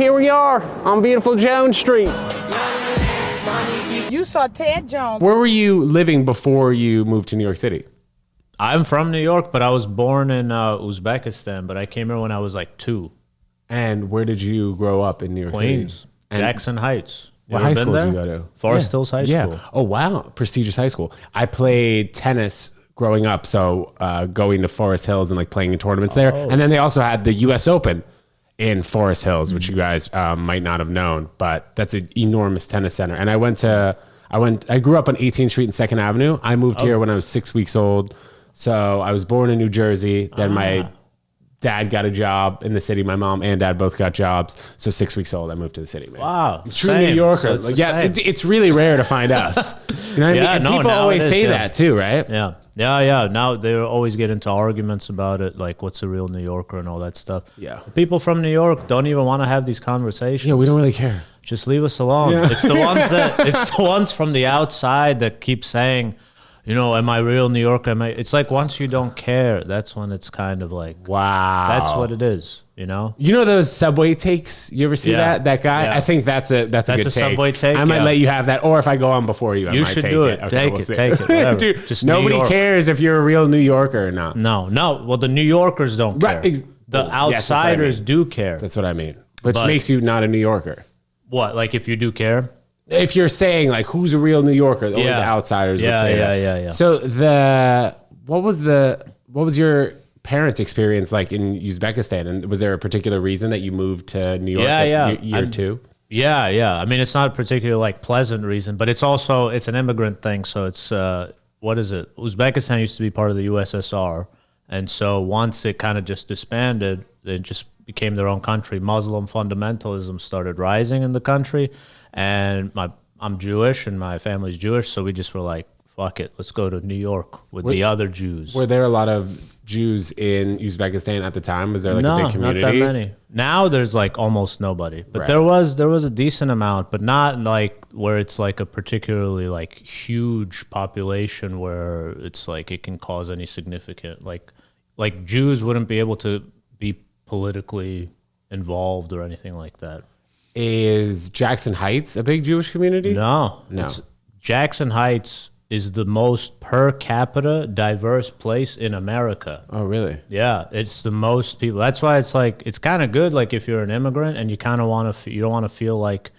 Here we are on beautiful Jones Street. You saw Ted Jones. Where were you living before you moved to New York City? I'm from New York, but I was born in Uzbekistan, but I came here when I was like 2. And where did you grow up in New York Queens, City? Jackson Heights. What high school did you go to? Forest Hills High School. Yeah. Oh, wow. Prestigious high school. I played tennis growing up, so going to Forest Hills and like playing in tournaments there. And then they also had the U.S. Open in Forest Hills, which you guys might not have known, but that's an enormous tennis center. And I grew up on 18th Street and 2nd Avenue. I moved here when I was 6 weeks old. So I was born in New Jersey. Then my dad got a job in the city. My mom and dad both got jobs. So 6 weeks old, I moved to the city, man. Wow. True New Yorker. So it's really rare to find us. You know what I mean? And people always say that too, right? Yeah. Yeah. Now they always get into arguments about it, like what's a real New Yorker and all that stuff. Yeah. People from New York don't even want to have these conversations. Yeah, we don't really care. Just leave us alone. Yeah. It's the ones from the outside that keep saying, you know, am I real New Yorker? It's like once you don't care, that's when it's kind of like, wow, that's what it is. You know those Subway takes. You ever see that guy? Yeah. I think that's a good take. Subway take. I might let you have that, or if I go on before you, I might should take do it. Okay, take it. Whatever. Dude, just nobody cares if you're a real New Yorker or not. No. Well, the New Yorkers don't care. The outsiders do care. That's what I mean. Which makes you not a New Yorker. What? Like if you do care? If you're saying like who's a real New Yorker, only the outsiders would say that. Yeah. So what was your parents' experience like in Uzbekistan, and was there a particular reason that you moved to New York year 2? Yeah. I mean, it's not a particularly like pleasant reason, but it's an immigrant thing. So it's what is it? Uzbekistan used to be part of the USSR, and so once it kind of just disbanded, it just became their own country. Muslim fundamentalism started rising in the country. And I'm Jewish and my family's Jewish, so we just were like, fuck it, let's go to New York with the other Jews. Were there a lot of Jews in Uzbekistan at the time? Was there like a big community? Not that many. Now there's like almost nobody, but there was a decent amount, but not like where it's like a particularly like huge population where it's like it can cause any significant like Jews wouldn't be able to be politically involved or anything like that. Is Jackson Heights a big Jewish community? No. Jackson Heights is the most per capita diverse place in America. Oh, really? Yeah, it's the most people. That's why it's like it's kind of good. Like if you're an immigrant and you kind of you don't want to feel like,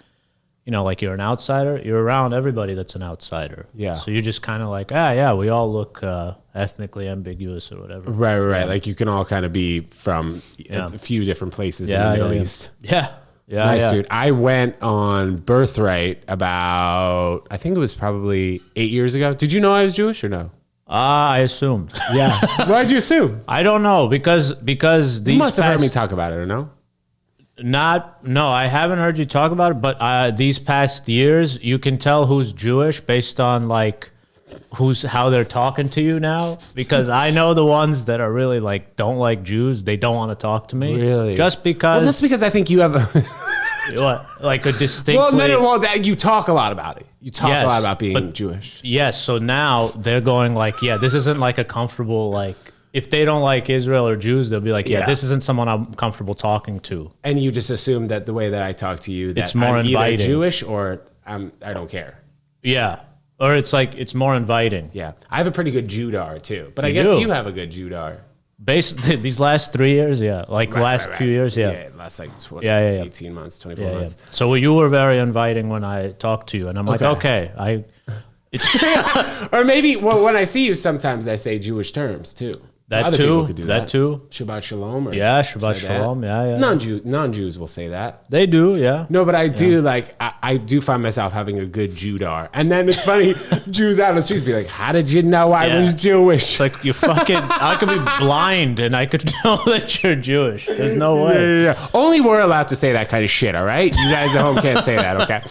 you know, like you're an outsider. You're around everybody that's an outsider. Yeah. So you're just kind of like, we all look ethnically ambiguous or whatever. Right. Yeah. Like you can all kind of be from a few different places in the Middle East. Yeah. Yeah, nice, dude. I went on Birthright about, I think it was probably 8 years ago. Did you know I was Jewish or no? I assumed. Yeah. Why'd you assume? I don't know because these you must have heard me talk about it, or no? No, I haven't heard you talk about it. But these past years, you can tell who's Jewish based on like how they're talking to you now, because I know the ones that are really like don't like Jews, they don't want to talk to me. Really? Just because. Well, that's because I think you have like a distinctly. You talk a lot about it. You talk a lot about being Jewish. Yes. So now they're going like, this isn't like a comfortable like. If they don't like Israel or Jews, they'll be like, this isn't someone I'm comfortable talking to. And you just assume that the way that I talk to you, that it's more I'm inviting. Either Jewish or I don't care. Yeah. Or it's like, it's more inviting. Yeah. I have a pretty good Judar too, but I guess you have a good Judar. Basically, these last 3 years, few years, last like 18 months, 24 months. So you were very inviting when I talked to you, and I'm like, okay. Or maybe when I see you, sometimes I say Jewish terms too. That too. That too. Shabbat shalom. Shabbat shalom. Yeah. Non-Jews will say that. They do. Yeah. No, but I do like I do find myself having a good Judar, and then it's funny. Jews out on the streets be like, "How did you know I was Jewish?" It's like you fucking. I could be blind and I could know that you're Jewish. There's no way. Yeah. Only we're allowed to say that kind of shit. All right, you guys at home can't say that. Okay.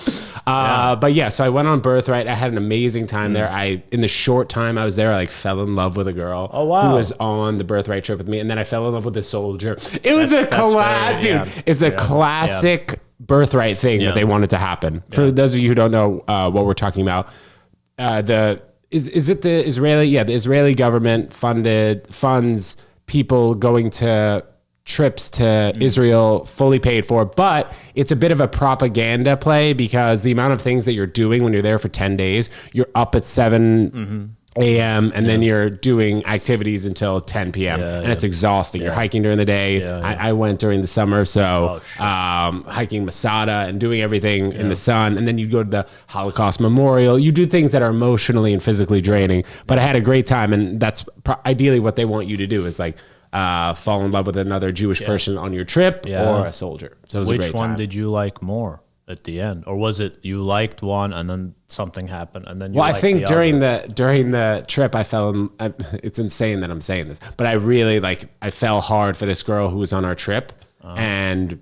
But yeah, so I went on Birthright. I had an amazing time there. In the short time I was there, I like fell in love with a girl. Oh wow. Who was on the Birthright trip with me, and then I fell in love with a soldier. It was it's a classic Birthright thing that they wanted to happen. For those of you who don't know what we're talking about, is it the Israeli? Yeah, the Israeli government funds people going to trips to Israel fully paid for, but it's a bit of a propaganda play because the amount of things that you're doing when you're there for 10 days, you're up at 7 a.m. and then you're doing activities until 10 p.m. and it's exhausting. You're hiking during the day. I went during the summer, so hiking Masada and doing everything in the sun, and then you go to the Holocaust Memorial. You do things that are emotionally and physically draining, but I had a great time, and that's ideally what they want you to do is like fall in love with another Jewish person on your trip or a soldier. So it was a great time. Which one did you like more at the end, or was it you liked one and then something happened and then you I think during the trip I fell in, it's insane that I'm saying this, but I really I fell hard for this girl who was on our trip, and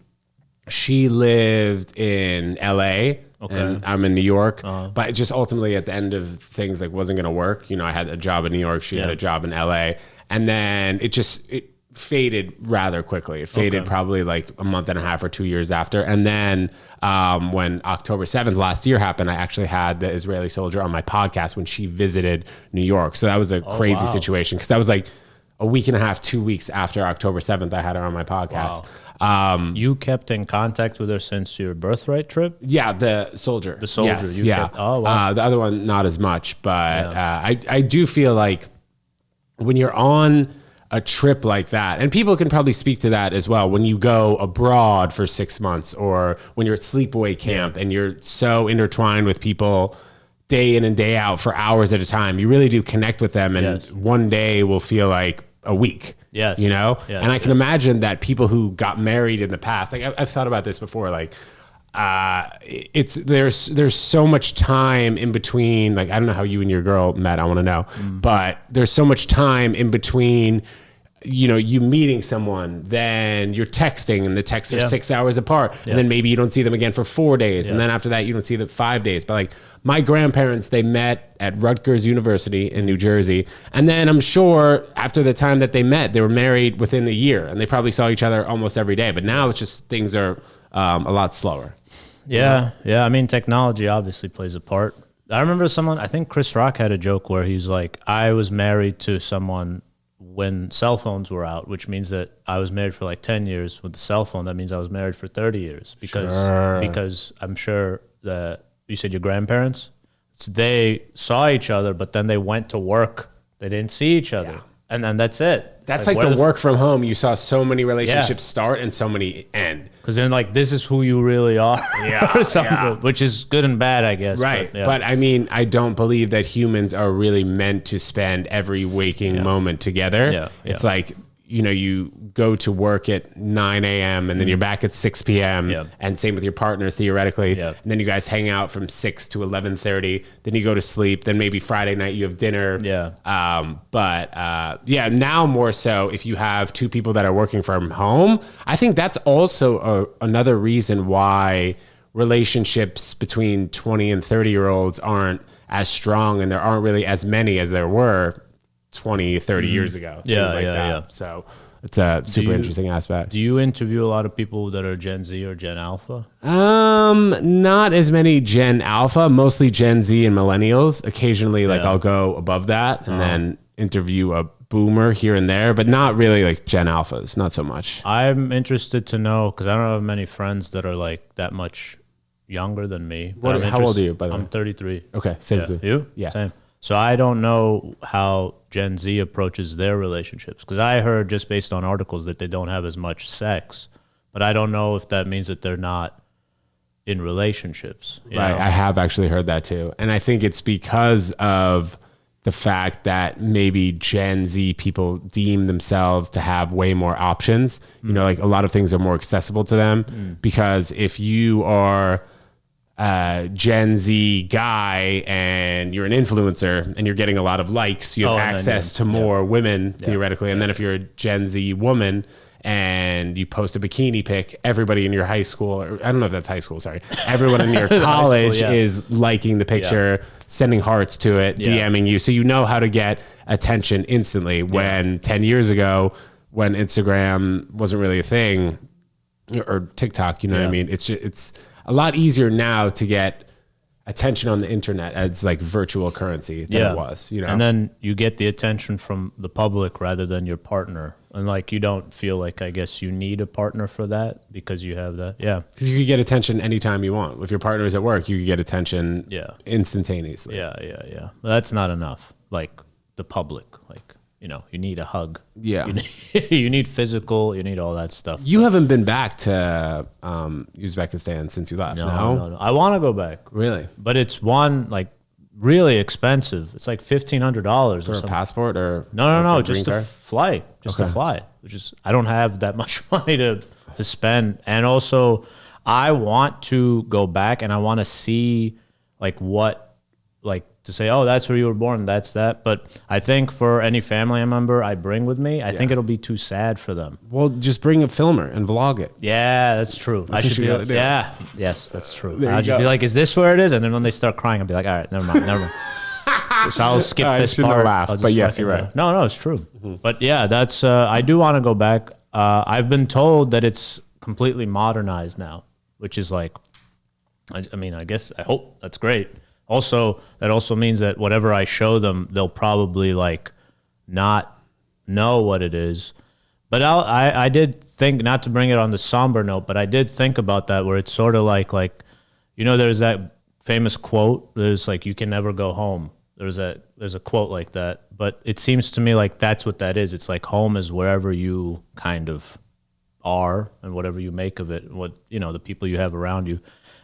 she lived in LA and I'm in New York, but just ultimately at the end of things wasn't going to work. I had a job in New York, she had a job in LA, and then it faded rather quickly. It faded probably a month and a half or 2 years after. And then when October 7th last year happened, I actually had the Israeli soldier on my podcast when she visited New York. So that was a crazy situation because that was a week and a half, 2 weeks after October 7th, I had her on my podcast. You kept in contact with her since your birthright trip? Yeah, the soldier. The soldier. Yes, Kept, oh, wow. The other one, not as much. But I do feel like when you're on a trip like that, and people can probably speak to that as well, when you go abroad for 6 months or when you're at sleepaway camp and you're so intertwined with people day in and day out for hours at a time, you really do connect with them, and one day will feel like a week. Yes. And I can imagine that people who got married in the past, I've thought about this before, there's so much time in between. I don't know how you and your girl met, I want to know, but there's so much time in between, you meeting someone, then you're texting, and the texts are 6 hours apart, and then maybe you don't see them again for 4 days, and then after that you don't see them 5 days. But my grandparents, they met at Rutgers University in New Jersey, and then I'm sure after the time that they met, they were married within a year, and they probably saw each other almost every day. But now it's just things are a lot slower. Yeah. I mean, technology obviously plays a part. I remember I think Chris Rock had a joke where he's like, I was married to someone when cell phones were out, which means that I was married for 10 years with the cell phone. That means I was married for 30 years because I'm sure that you said your grandparents, so they saw each other, but then they went to work. They didn't see each other. And then that's it. That's the work from home. You saw so many relationships start and so many end. Because then this is who you really are. Or something, which is good and bad, I guess. Right. But I mean, I don't believe that humans are really meant to spend every waking moment together. It's you go to work at 9 a.m. and then you're back at 6 p.m. And same with your partner, theoretically. And then you guys hang out from 6 to 11:30. Then you go to sleep. Then maybe Friday night you have dinner. Now more so if you have two people that are working from home, I think that's also another reason why relationships between 20 and 30-year-olds aren't as strong, and there aren't really as many as there were 20, 30 years ago. So it's a super interesting aspect. Do you interview a lot of people that are Gen Z or Gen Alpha? Not as many Gen Alpha, mostly Gen Z and millennials. Occasionally, I'll go above that and then interview a boomer here and there, but not really Gen Alphas, not so much. I'm interested to know, because I don't have many friends that are that much younger than me. How old are you, by the way? I'm 33. Okay, same as me. You? Yeah. Same. So I don't know how Gen Z approaches their relationships, because I heard just based on articles that they don't have as much sex, but I don't know if that means that they're not in relationships. Right. I have actually heard that too. And I think it's because of the fact that maybe Gen Z people deem themselves to have way more options. A lot of things are more accessible to them, because if you are Gen Z guy and you're an influencer and you're getting a lot of likes, you have access to more women theoretically. And then if you're a Gen Z woman and you post a bikini pic, everybody in your high school, or I don't know if that's high school, sorry, everyone in your college is liking the picture, sending hearts to it, DMing you. So you know how to get attention instantly, when 10 years ago, when Instagram wasn't really a thing, or TikTok, what I mean? It's a lot easier now to get attention on the internet as virtual currency than it was, And then you get the attention from the public rather than your partner And like you don't feel like, I guess, you need a partner for that because you have that. Yeah. Because you could get attention anytime you want. If your partner is at work, you could get attention instantaneously. Yeah. But that's not enough. Like the public, like, you need a hug. Yeah. You need physical, you need all that stuff. You haven't been back to Uzbekistan since you left, No. I want to go back. Really? But it's like really expensive. It's like $1,500 For a passport or no, a just green to card? fly, to fly. Which is I don't have that much money to spend, and also I want to go back and I want to see like what to say. Oh, that's where you were born. That's that. But I think for any family member I bring with me, I think it'll be too sad for them. Well, just bring a filmer and vlog it. Yeah, that's true. That's what you gotta do. Yeah, yes, that's true. There I'll you just go. be like, "Is this where it is?" And then when they start crying, I'll be like, "All right, never mind." So I'll skip I this shouldn't have part. laughed, I'll just but yes, fucking you're right. go. No, it's true. But yeah, that's. I do want to go back. I've been told that it's completely modernized now, which is like, I mean, I guess I hope that's great. Also, that also means that whatever I show them, they'll probably like not know what it is. But I did think, not to bring it on the somber note, but I did think about that where it's sort of like there's that famous quote. There's like, you can never go home. There's a quote like that. But it seems to me like that's what that is. It's like home is wherever you kind of are and whatever you make of it, and what, the people you have around you.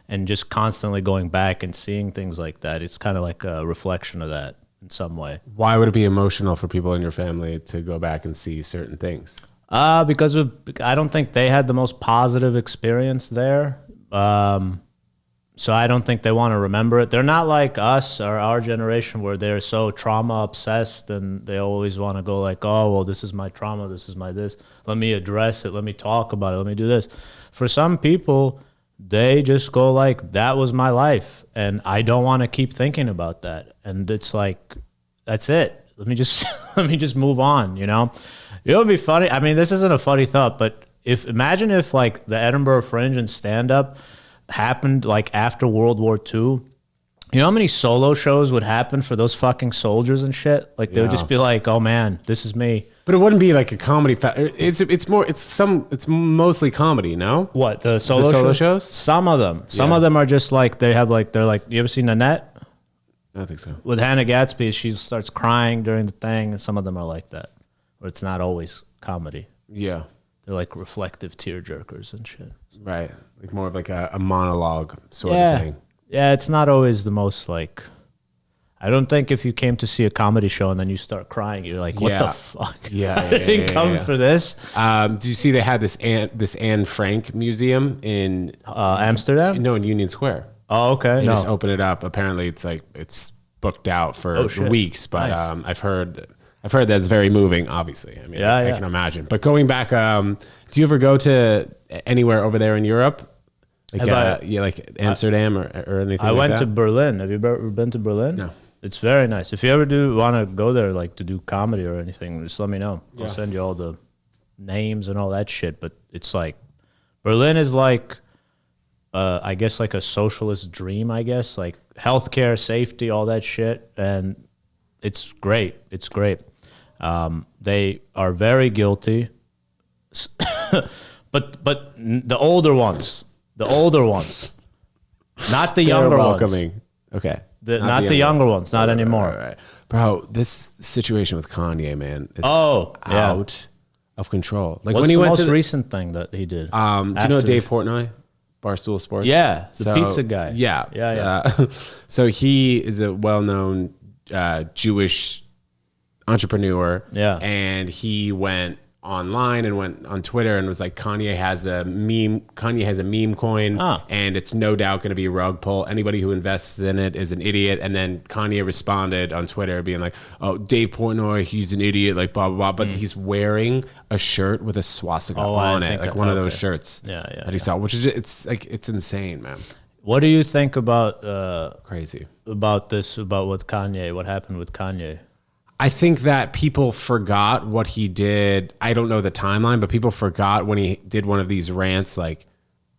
And just constantly going back and seeing things like that, it's kind of like a reflection of that in some way. Why would it be emotional for people in your family to go back and see certain things? Because I don't think they had the most positive experience there. So I don't think they want to remember it. They're not like us or our generation where they're so trauma obsessed and they always want to go like, oh, well, this is my trauma, this is my this. Let me address it, let me talk about it, let me do this. For some people, they just go like, that was my life, and I don't want to keep thinking about that. And it's like, that's it. Let me just move on. It would be funny. I mean, this isn't a funny thought, but imagine if like the Edinburgh Fringe and stand up happened like after World War II. You know how many solo shows would happen for those fucking soldiers and shit? Like they would just be like, "Oh man, this is me." But it wouldn't be like a comedy. It's mostly comedy. No. What the solo shows? Some of them are just like they're like. You ever seen Nanette? I don't think so. With Hannah Gadsby, she starts crying during the thing, and some of them are like that, where it's not always comedy. Yeah. They're like reflective tearjerkers and shit. Right. Like more of like a monologue sort of thing. Yeah, it's not always the most like. I don't think if you came to see a comedy show and then you start crying, you're like, "What the fuck?" Yeah, I didn't come for this. Did you see they had this Anne Frank museum in Amsterdam? No, in Union Square. Oh, okay. They just open it up. Apparently, it's booked out for weeks. But Nice. I've heard that it's very moving. Obviously, I mean, I can imagine. But going back, do you ever go to anywhere over there in Europe? Like like Amsterdam or anything? I went to Berlin. Have you ever been to Berlin? No. It's very nice. If you ever do want to go there, like to do comedy or anything, just let me know. Yeah. I'll send you all the names and all that shit. But it's like Berlin is like, I guess like a socialist dream. I guess like healthcare, safety, all that shit, and it's great. It's great. They are very guilty, but the older ones, not the younger welcoming. ones. Okay. Not the younger ones, not anymore. Right. Bro, this situation with Kanye, man, is out of control. Like What's when he the went most to recent thing that he did? do you know Dave Portnoy, Barstool Sports? Yeah, the pizza guy. Yeah. So he is a well-known Jewish entrepreneur. Yeah. And he went online and went on Twitter and was like, Kanye has a meme coin, and it's no doubt going to be a rug pull. Anybody who invests in it is an idiot. And then Kanye responded on Twitter being like, oh, Dave Portnoy, he's an idiot, like blah, blah, blah. But he's wearing a shirt with a swastika on it, like one of those shirts that he saw, which is, it's insane, man. What do you think about Crazy. About what happened with Kanye? I think that people forgot what he did. I don't know the timeline, but people forgot when he did one of these rants, like,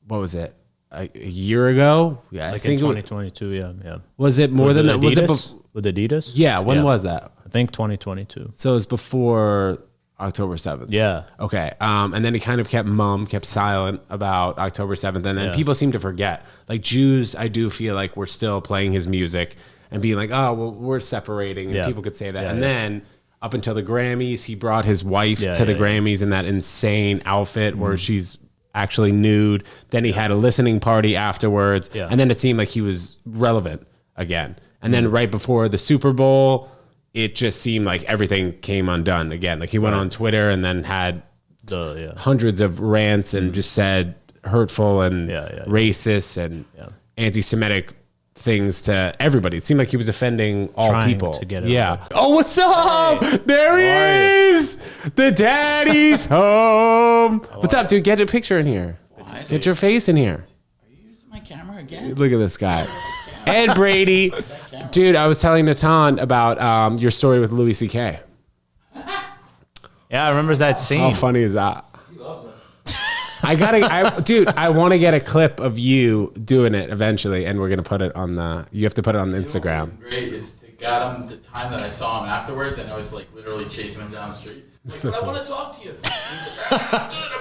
what was it? A year ago? Yeah, Like I think in 2022, yeah. Was it more than that? Was it with Adidas? yeah, when was that? I think 2022. So it was before October 7th. Yeah. Okay. And then he kind of kept silent about October 7th. And then people seem to forget. Like Jews, I do feel like we're still playing his music and being like, oh, well, we're separating. And people could say that. Yeah, and then up until the Grammys, he brought his wife to the Grammys in that insane outfit where she's actually nude. Then he had a listening party afterwards. Yeah. And then it seemed like he was relevant again. And then right before the Super Bowl, it just seemed like everything came undone again. Like he went on Twitter and then had hundreds of rants and just said hurtful and racist and anti-Semitic things to everybody. It seemed like he was offending all people. To get it Oh, what's up? Hey, there he is. The daddy's home. What's up, dude? Get a picture in here. Get your face in here. Are you using my camera again? Look at this guy. Ed Brady. Dude, I was telling Natan about your story with Louis C.K. Yeah, I remember that scene. How funny is that? He loves us. I want to get a clip of you doing it eventually, and we're going to put it on you have to put it on the Instagram. Great is to got him the time that I saw him afterwards, and I was like literally chasing him down the street. Like, but I want to talk to you. He's like, I'm good.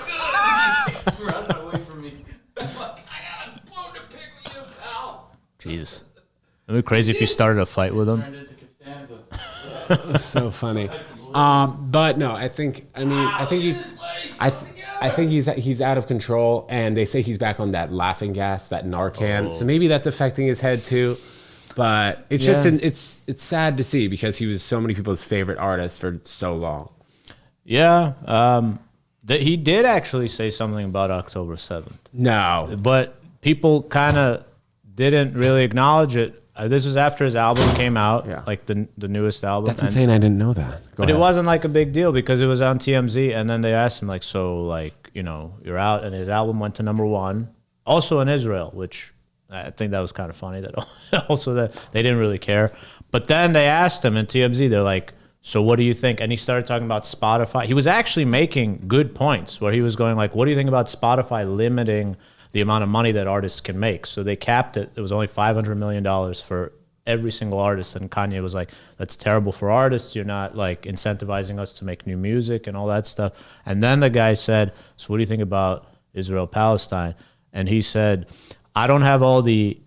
He's like, running away from me. I'm like, I got a bone to pick with you, pal. Jesus. It'd be crazy if you started a fight with him. Turned into Costanza. So funny. But no, I think he's out of control, and they say he's back on that laughing gas, that Narcan. So maybe that's affecting his head too. But it's just it's sad to see because he was so many people's favorite artist for so long. Yeah. He did actually say something about October 7th. No. But people kind of didn't really acknowledge it. This was after his album came out, like the newest album. That's insane. I didn't know that. But it wasn't like a big deal because it was on TMZ. And then they asked him, like, so, like, you know, you're out. And his album went to #1, also in Israel, which I think that was kind of funny that also that they didn't really care. But then they asked him in TMZ, they're like, so what do you think? And he started talking about Spotify. He was actually making good points where he was going like, what do you think about Spotify limiting the amount of money that artists can make? So they capped it. It was only $500 million for every single artist. And Kanye was like, that's terrible for artists. You're not like incentivizing us to make new music and all that stuff. And then the guy said, so what do you think about Israel-Palestine? And he said, I don't have all the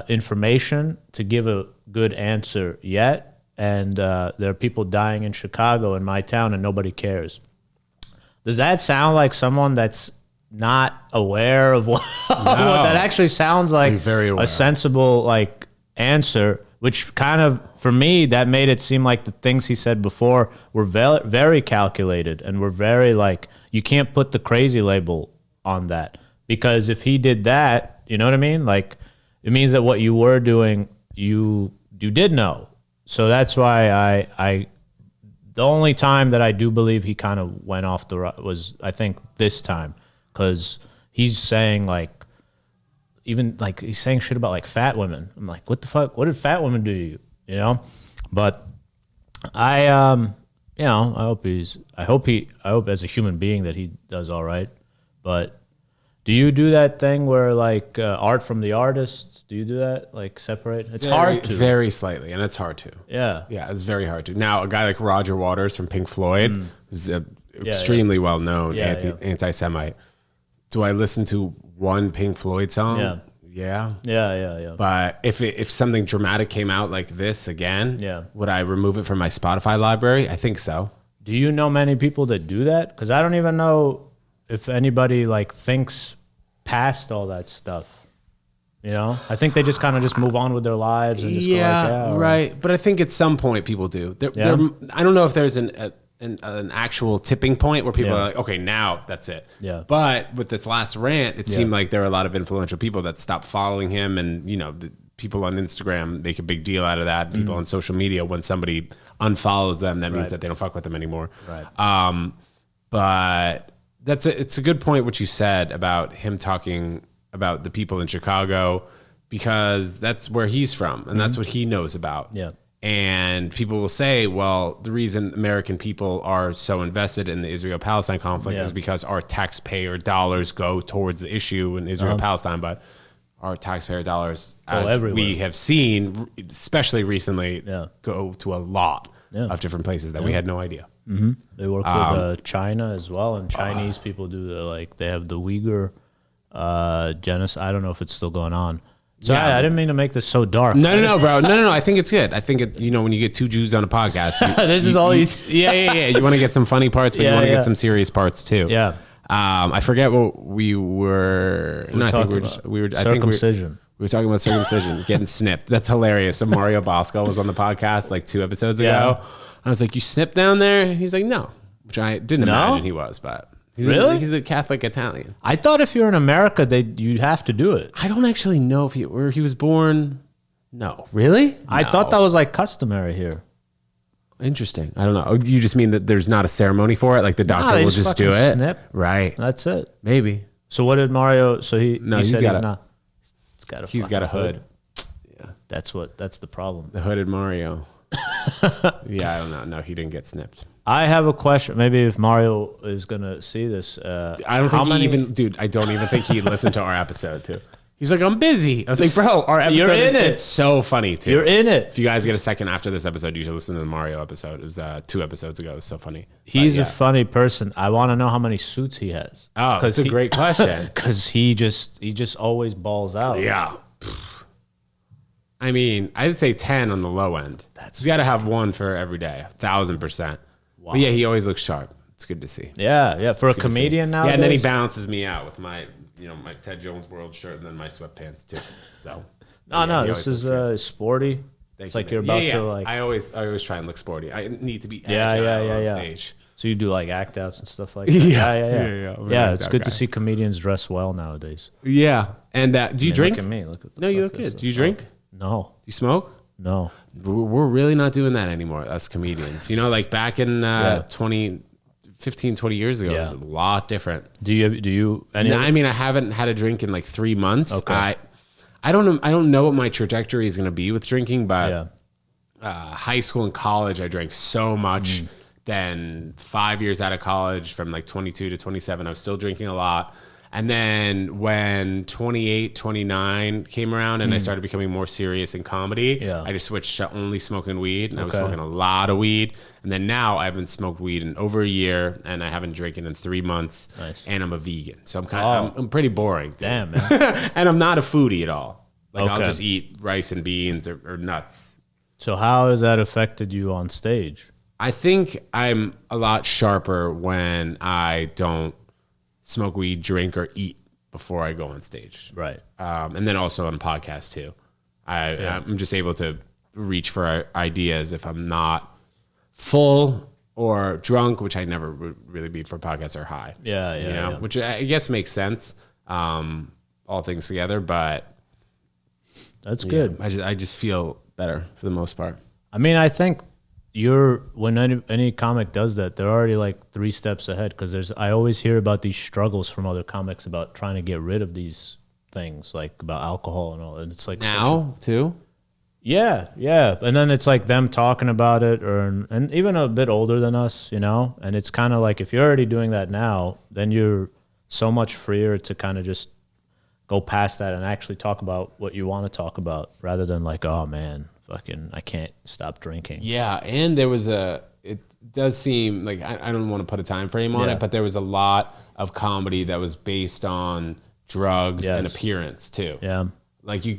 information to give a good answer yet. And there are people dying in Chicago, in my town, and nobody cares. Does that sound like someone that's not aware of what, what that actually sounds like? Very aware. A sensible like answer, which kind of, for me, that made it seem like the things he said before were very calculated and were very like, you can't put the crazy label on that. Because if he did that, you know what I mean? Like, it means that what you were doing, you did know. So that's why the only time that I do believe he kind of went off the was, I think, this time. Because he's saying, like, even, like, he's saying shit about, like, fat women. I'm like, what the fuck? What did fat women do to you? You know? But I, you know, I hope as a human being that he does all right. But do you do that thing where, like, art from the artist? Do you do that? Like, separate? It's hard to. Very slightly, and it's hard to. Yeah. Yeah, it's very hard to. Now, a guy like Roger Waters from Pink Floyd, who's extremely well-known anti-Semite. Do I listen to one Pink Floyd song? Yeah. Yeah. But if something dramatic came out like this again, would I remove it from my Spotify library? I think so. Do you know many people that do that? Because I don't even know if anybody, like, thinks past all that stuff. You know, I think they just kind of just move on with their lives and just go like, yeah, right. But I think at some point people do. I don't know if there's an actual tipping point where people are like, okay, now that's it. Yeah. But with this last rant, it seemed like there were a lot of influential people that stopped following him, and you know, the people on Instagram make a big deal out of that. People on social media, when somebody unfollows them, that means that they don't fuck with them anymore. Right. But it's a good point what you said about him talking about the people in Chicago, because that's where he's from and that's what he knows about. Yeah. And people will say, well, the reason American people are so invested in the Israel-Palestine conflict is because our taxpayer dollars go towards the issue in Israel-Palestine, but our taxpayer dollars, as we have seen, especially recently, go to a lot of different places that we had no idea. They work with China as well, and Chinese people do they have the Uyghur genocide. I don't know if it's still going on. So I didn't mean to make this so dark. No, bro. No. I think it's good. I think when you get two Jews on a podcast, this is all you. Yeah. You want to get some funny parts, but you want to get some serious parts too. Yeah. I forget what we were. I think we were circumcision. We were talking about circumcision, getting snipped. That's hilarious. So Mario Bosco was on the podcast like 2 episodes ago. I was like, "You snipped down there?" He's like, "No," which I didn't imagine he was, but he's he's a Catholic Italian. I thought if you're in America, you'd have to do it. I don't actually know if where he was born. No, really? No. I thought that was like customary here. Interesting. I don't know. You just mean that there's not a ceremony for it? Like the doctor will just do it? Snip. Right. That's it. Maybe. So what did Mario? So he's got a hood. Yeah. That's the problem. The hooded Mario. Yeah, I don't know. No, he didn't get snipped. I have a question. Maybe if Mario is gonna see this, I don't think dude. I don't even think he listened to our episode too. He's like, I'm busy. I was like, bro, our episode. You're in it. It's so funny too. You're in it. If you guys get a second after this episode, you should listen to the Mario episode. It was 2 episodes ago. It was so funny. He's a funny person. I want to know how many suits he has. Oh, that's a great question. Because he just always balls out. Yeah. I mean, I'd say 10 on the low end. He's got to have one for every day, 1,000%. Wow. But yeah, he always looks sharp. It's good to see. Yeah. For a comedian now. Yeah, and then he balances me out with my Ted Jones World shirt and then my sweatpants too. So this is sporty. It's like you're about to like. I always try and look sporty. I need to be agile on stage. So you do like act outs and stuff like that. Yeah. It's good to see comedians dress well nowadays. Yeah, and do you drink? Look at me. No, you look good. Do you drink? No. Do you smoke? No. We're really not doing that anymore, us comedians. Like back in 15, 20 years ago, it was a lot different. Do you? I mean, I haven't had a drink in like 3 months. Okay. I don't know what my trajectory is going to be with drinking, but high school and college, I drank so much. Then 5 years out of college, from like 22 to 27, I was still drinking a lot. And then when 28, 29 came around and I started becoming more serious in comedy, I just switched to only smoking weed. And I was smoking a lot of weed. And then now I haven't smoked weed in over a year and I haven't drinking in 3 months. Nice. And I'm a vegan. So I'm pretty boring. Dude. Damn, man. And I'm not a foodie at all. Like I'll just eat rice and beans or nuts. So how has that affected you on stage? I think I'm a lot sharper when I don't smoke weed, drink, or eat before I go on stage. Right. And then also on podcasts too. I'm just able to reach for ideas if I'm not full or drunk, which I never would really be for podcasts, or high. Yeah. Which I guess makes sense, all things together, but that's good. I just feel better for the most part. I mean, I think when any comic does that, they're already like 3 steps ahead, because I always hear about these struggles from other comics about trying to get rid of these things, like about alcohol and all. And it's like now too. Yeah, and then it's like them talking about it, and even a bit older than us, And it's kind of like if you're already doing that now, then you're so much freer to kind of just go past that and actually talk about what you want to talk about, rather than like, oh man, fucking, I can't stop drinking. Yeah, and it does seem like, I don't want to put a time frame on it, but there was a lot of comedy that was based on drugs and appearance too. Yeah. Like you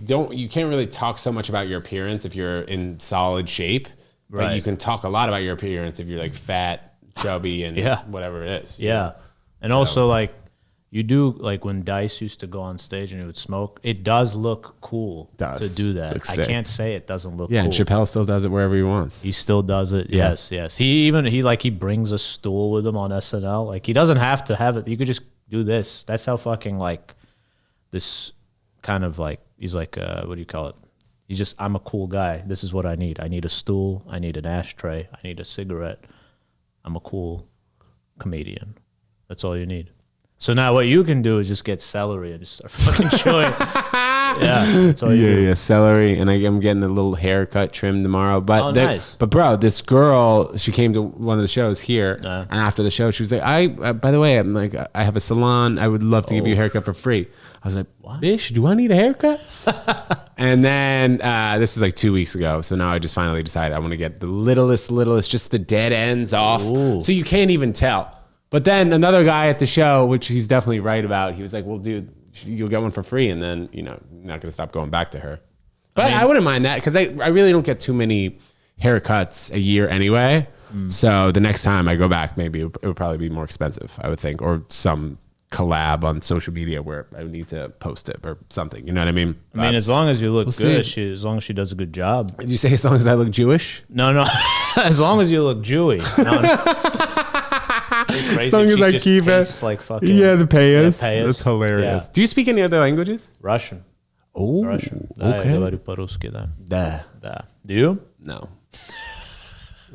can't really talk so much about your appearance if you're in solid shape, but you can talk a lot about your appearance if you're like fat, chubby, and whatever it is. Yeah. And also like, you do, like when Dice used to go on stage and he would smoke, it does look cool to do that. I can't say it doesn't look cool. Yeah, and Chappelle still does it wherever he wants. He still does it. Yeah. Yes. He brings a stool with him on SNL. Like he doesn't have to have it. You could just do this. That's how fucking like this kind of like, he's like, what do you call it? He's just, I'm a cool guy. This is what I need. I need a stool. I need an ashtray. I need a cigarette. I'm a cool comedian. That's all you need. So now what you can do is just get celery and just start fucking chewing. That's all you do. Yeah, celery. And I'm getting a little haircut trimmed tomorrow. But nice. But bro, this girl, she came to one of the shows here, and after the show, she was like, by the way, I'm like, I have a salon. I would love to give you a haircut for free. I was like, what? Bitch, do I need a haircut? And then this was like 2 weeks ago. So now I just finally decided I want to get the littlest, just the dead ends off. Ooh. So you can't even tell. But then another guy at the show, which he's definitely right about, he was like, well, dude, you'll get one for free. And then, you know, you're not going to stop going back to her. But I wouldn't mind that because I really don't get too many haircuts a year anyway. So the next time I go back, maybe it would probably be more expensive, I would think, or some collab on social media where I would need to post it or something. You know what I mean? I mean, as long as you look good, see. as long as she does a good job. Did you say as long as I look Jewish? No. As long as you look Jewy. As long as I keep it. Like fucking, the payas. Yeah, That's hilarious. Yeah. Do you speak any other languages? Russian. Oh, Russian. okay. Я говорю по-русски, да. Да. Do you? No.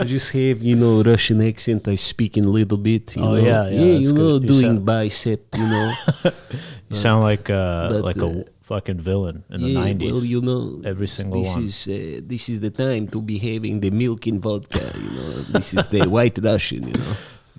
I just have, Russian accent. I speak in a little bit. Oh, yeah. You know, good. doing bicep, You sound like a fucking villain in the 90s. Well, every single one. This is the time to be having the milk and vodka, This is the white Russian,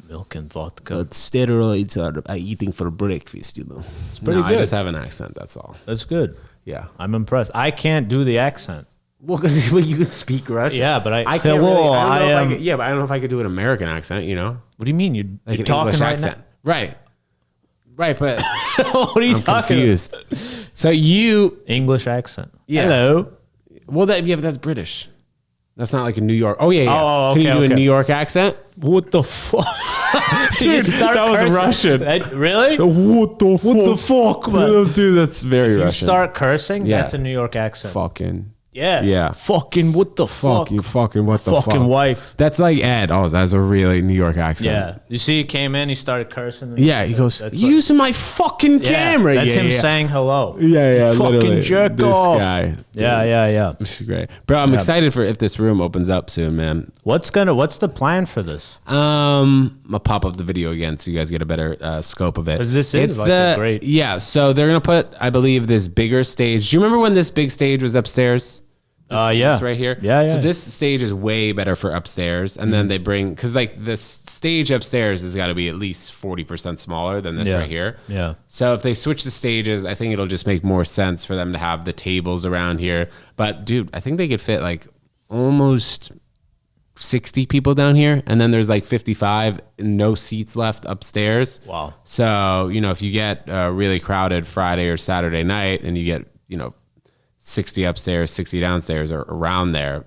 Milk and vodka. But steroids are eating for breakfast, It's pretty good. I just have an accent, that's all. That's good. Yeah. I'm impressed. I can't do the accent. Well, you can speak Russian. Yeah, but I can't hello, really, I don't know if am. but I don't know if I could do an American accent, What do you mean? You're an talking English right accent. Right, but now? What are you I'm talking confused. So you, English accent. Yeah. Hello. well, but that's British. That's not like a New York. Oh, yeah. Oh, Can you okay, do okay. a New York accent? What the fuck? Dude, that was Russian. Really? What the fuck, man? Dude, that's very If you Russian. start cursing, Yeah. that's a New York accent. Fucking. Yeah. Yeah. Fucking what the fuck? Fuck you, fucking what the fuck? Fucking wife. That's like Ed. Oh, that's a really New York accent. Yeah. You see, he came in, he started cursing. And Yeah, he goes, that's using my fucking camera. That's yeah, him yeah. saying hello. Yeah, Fucking literally. jerk this off. guy. Yeah. This is great. Bro, I'm excited for if this room opens up soon, man. What's the plan for this? I'll pop up the video again so you guys get a better scope of it. 'Cause this is like a great- Yeah, so they're going to put, I believe, this bigger stage. Do you remember when this big stage was upstairs? This right here. Yeah. So this stage is way better for upstairs, and then they bring because like the stage upstairs has got to be at least 40% smaller than this right here. Yeah. So if they switch the stages, I think it'll just make more sense for them to have the tables around here. But dude, I think they could fit like almost 60 people down here, and then there's like 55, no seats left upstairs. Wow. So if you get really crowded Friday or Saturday night, and you get 60 upstairs, 60 downstairs, or around there.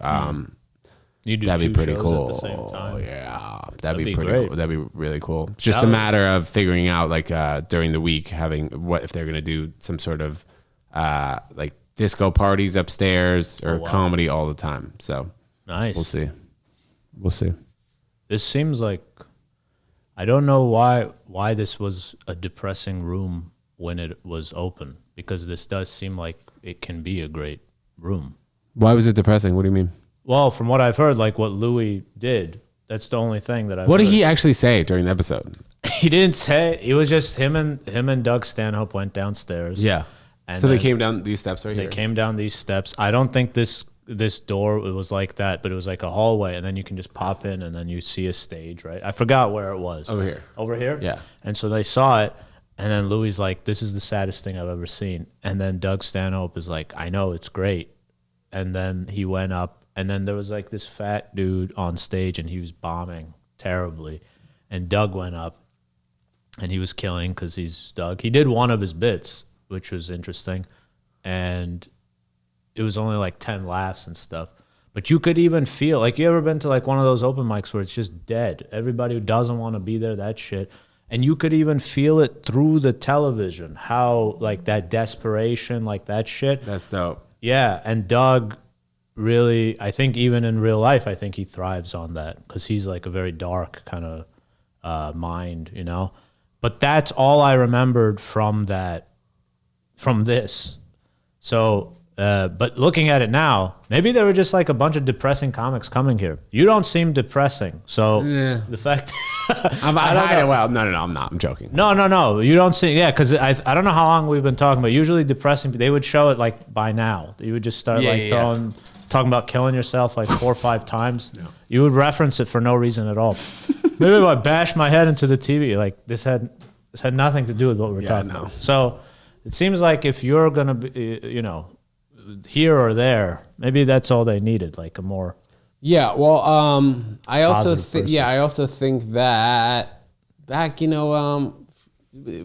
You do that'd be pretty shows cool. at the same time. Yeah, that'd be pretty great. cool. That'd be really cool. It's just a matter of figuring out like during the week having what if they're gonna do some sort of like disco parties upstairs or comedy all the time. So Nice. We'll see. This seems like I don't know why this was a depressing room when it was open, because this does seem like it can be a great room. Why was it depressing? What do you mean? Well, from what I've heard, like what Louis did, that's the only thing that I've What heard. did he actually say during the episode? He didn't say. It was just him and Doug Stanhope went downstairs. Yeah. And So they then came down these steps right They here. came down these steps. I don't think this door it was like that, but it was like a hallway, and then you can just pop in, and then you see a stage. Right? I forgot where it was. Over here. Over here. Yeah. And so they saw it, and then Louis like, "This is the saddest thing I've ever seen." And then Doug Stanhope is like, "I know, it's great." And then he went up, and then there was like this fat dude on stage, and he was bombing terribly. And Doug went up, and he was killing because he's Doug. He did one of his bits, which was interesting, and it was only like 10 laughs and stuff. But you could even feel, like, you ever been to like one of those open mics where it's just dead? Everybody who doesn't want to be there, that shit. And you could even feel it through the television, how like that desperation, like that shit. That's dope. Yeah, and Doug really, I think even in real life, I think he thrives on that because he's like a very dark kind of mind, you know? But that's all I remembered from this. So, but looking at it now, maybe there were just like a bunch of depressing comics coming here. You don't seem depressing. So the fact... I hide it well. No, I'm not. I'm joking. No. You don't see, yeah, because I don't know how long we've been talking, but usually depressing, they would show it like by now. You would just start talking about killing yourself like 4 or 5 times. Yeah. You would reference it for no reason at all. Maybe I bash my head into the TV. Like this had nothing to do with what we're talking about. So it seems like if you're going to be, here or there. Maybe that's all they needed, like a more. Yeah, well, I also Positive think I also think that back, the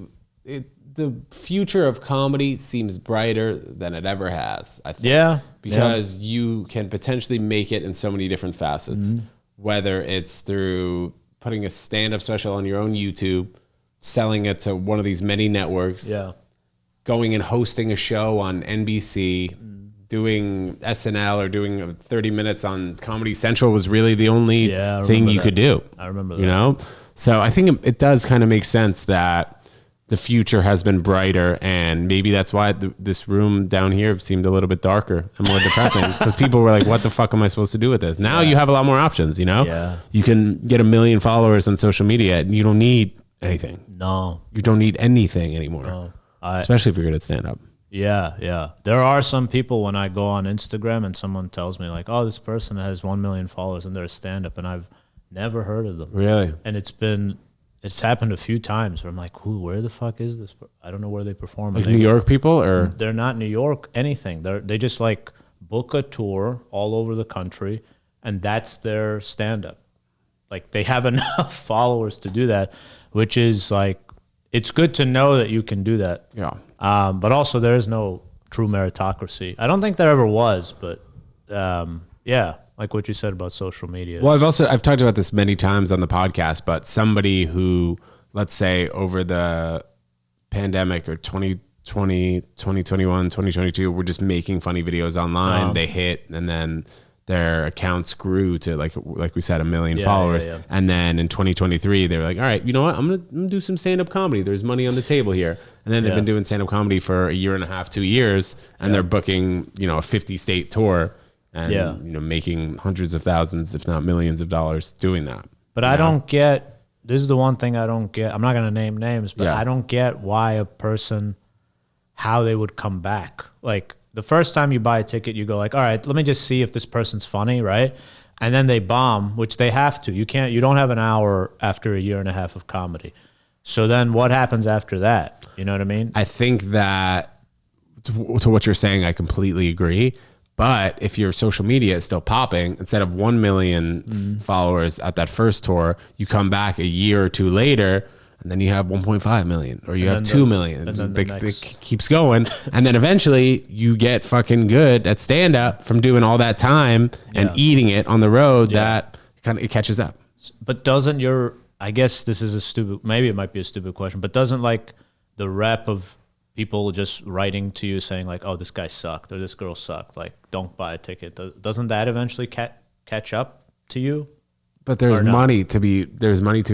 future of comedy seems brighter than it ever has. I think. Yeah, because you can potentially make it in so many different facets, whether it's through putting a stand-up special on your own YouTube, selling it to one of these many networks, going and hosting a show on NBC. Doing SNL or doing 30 minutes on Comedy Central was really the only thing you could do. I remember that. You know? So I think it does kind of make sense that the future has been brighter, and maybe that's why this room down here seemed a little bit darker and more depressing, because people were like, what the fuck am I supposed to do with this? Now you have a lot more options, you know? Yeah. You can get 1 million followers on social media and you don't need anything. No. You don't need anything anymore, especially if you're good at stand-up. Yeah. There are some people when I go on Instagram and someone tells me like, oh, this person has 1 million followers and they're a stand-up, and I've never heard of them. Really? And it's happened a few times where I'm like, where the fuck is this? I don't know where they perform. Like New York people, or? They're not New York, anything. They just like book a tour all over the country, and that's their stand-up. Like they have enough followers to do that, which is like, it's good to know that you can do that. Yeah. But also there is no true meritocracy. I don't think there ever was, but like what you said about social media. Well, I've talked about this many times on the podcast, but somebody who, let's say over the pandemic or 2020, 2021, 2022, were just making funny videos online. They hit, and then their accounts grew to like we said, 1 million followers. Yeah. And then in 2023, they were like, all right, you know what? I'm gonna do some stand-up comedy. There's money on the table here. And then they've been doing stand-up comedy for 1.5 years, 2 years, and they're booking, a 50-state tour and making hundreds of thousands, if not millions of dollars doing that. But I don't get, this is the one thing I don't get. I'm not gonna name names, but I don't get why a person, how they would come back. Like, the first time you buy a ticket, you go like, all right, let me just see if this person's funny, right? And then they bomb, which they have to. You don't have an hour after 1.5 years of comedy. So then what happens after that? You know what I mean? I think that to what you're saying, I completely agree. But if your social media is still popping, instead of 1 million followers at that first tour, you come back 1 year or 2 later, and then you have 1.5 million, or you have 2 million. It keeps going. And then eventually you get fucking good at stand up from doing all that time and eating it on the road, that kind of, it catches up. But doesn't I guess this is maybe it might be a stupid question, but doesn't like the rep of people just writing to you saying like, oh, this guy sucked or this girl sucked, like don't buy a ticket, doesn't that eventually catch up to you? But there's money to be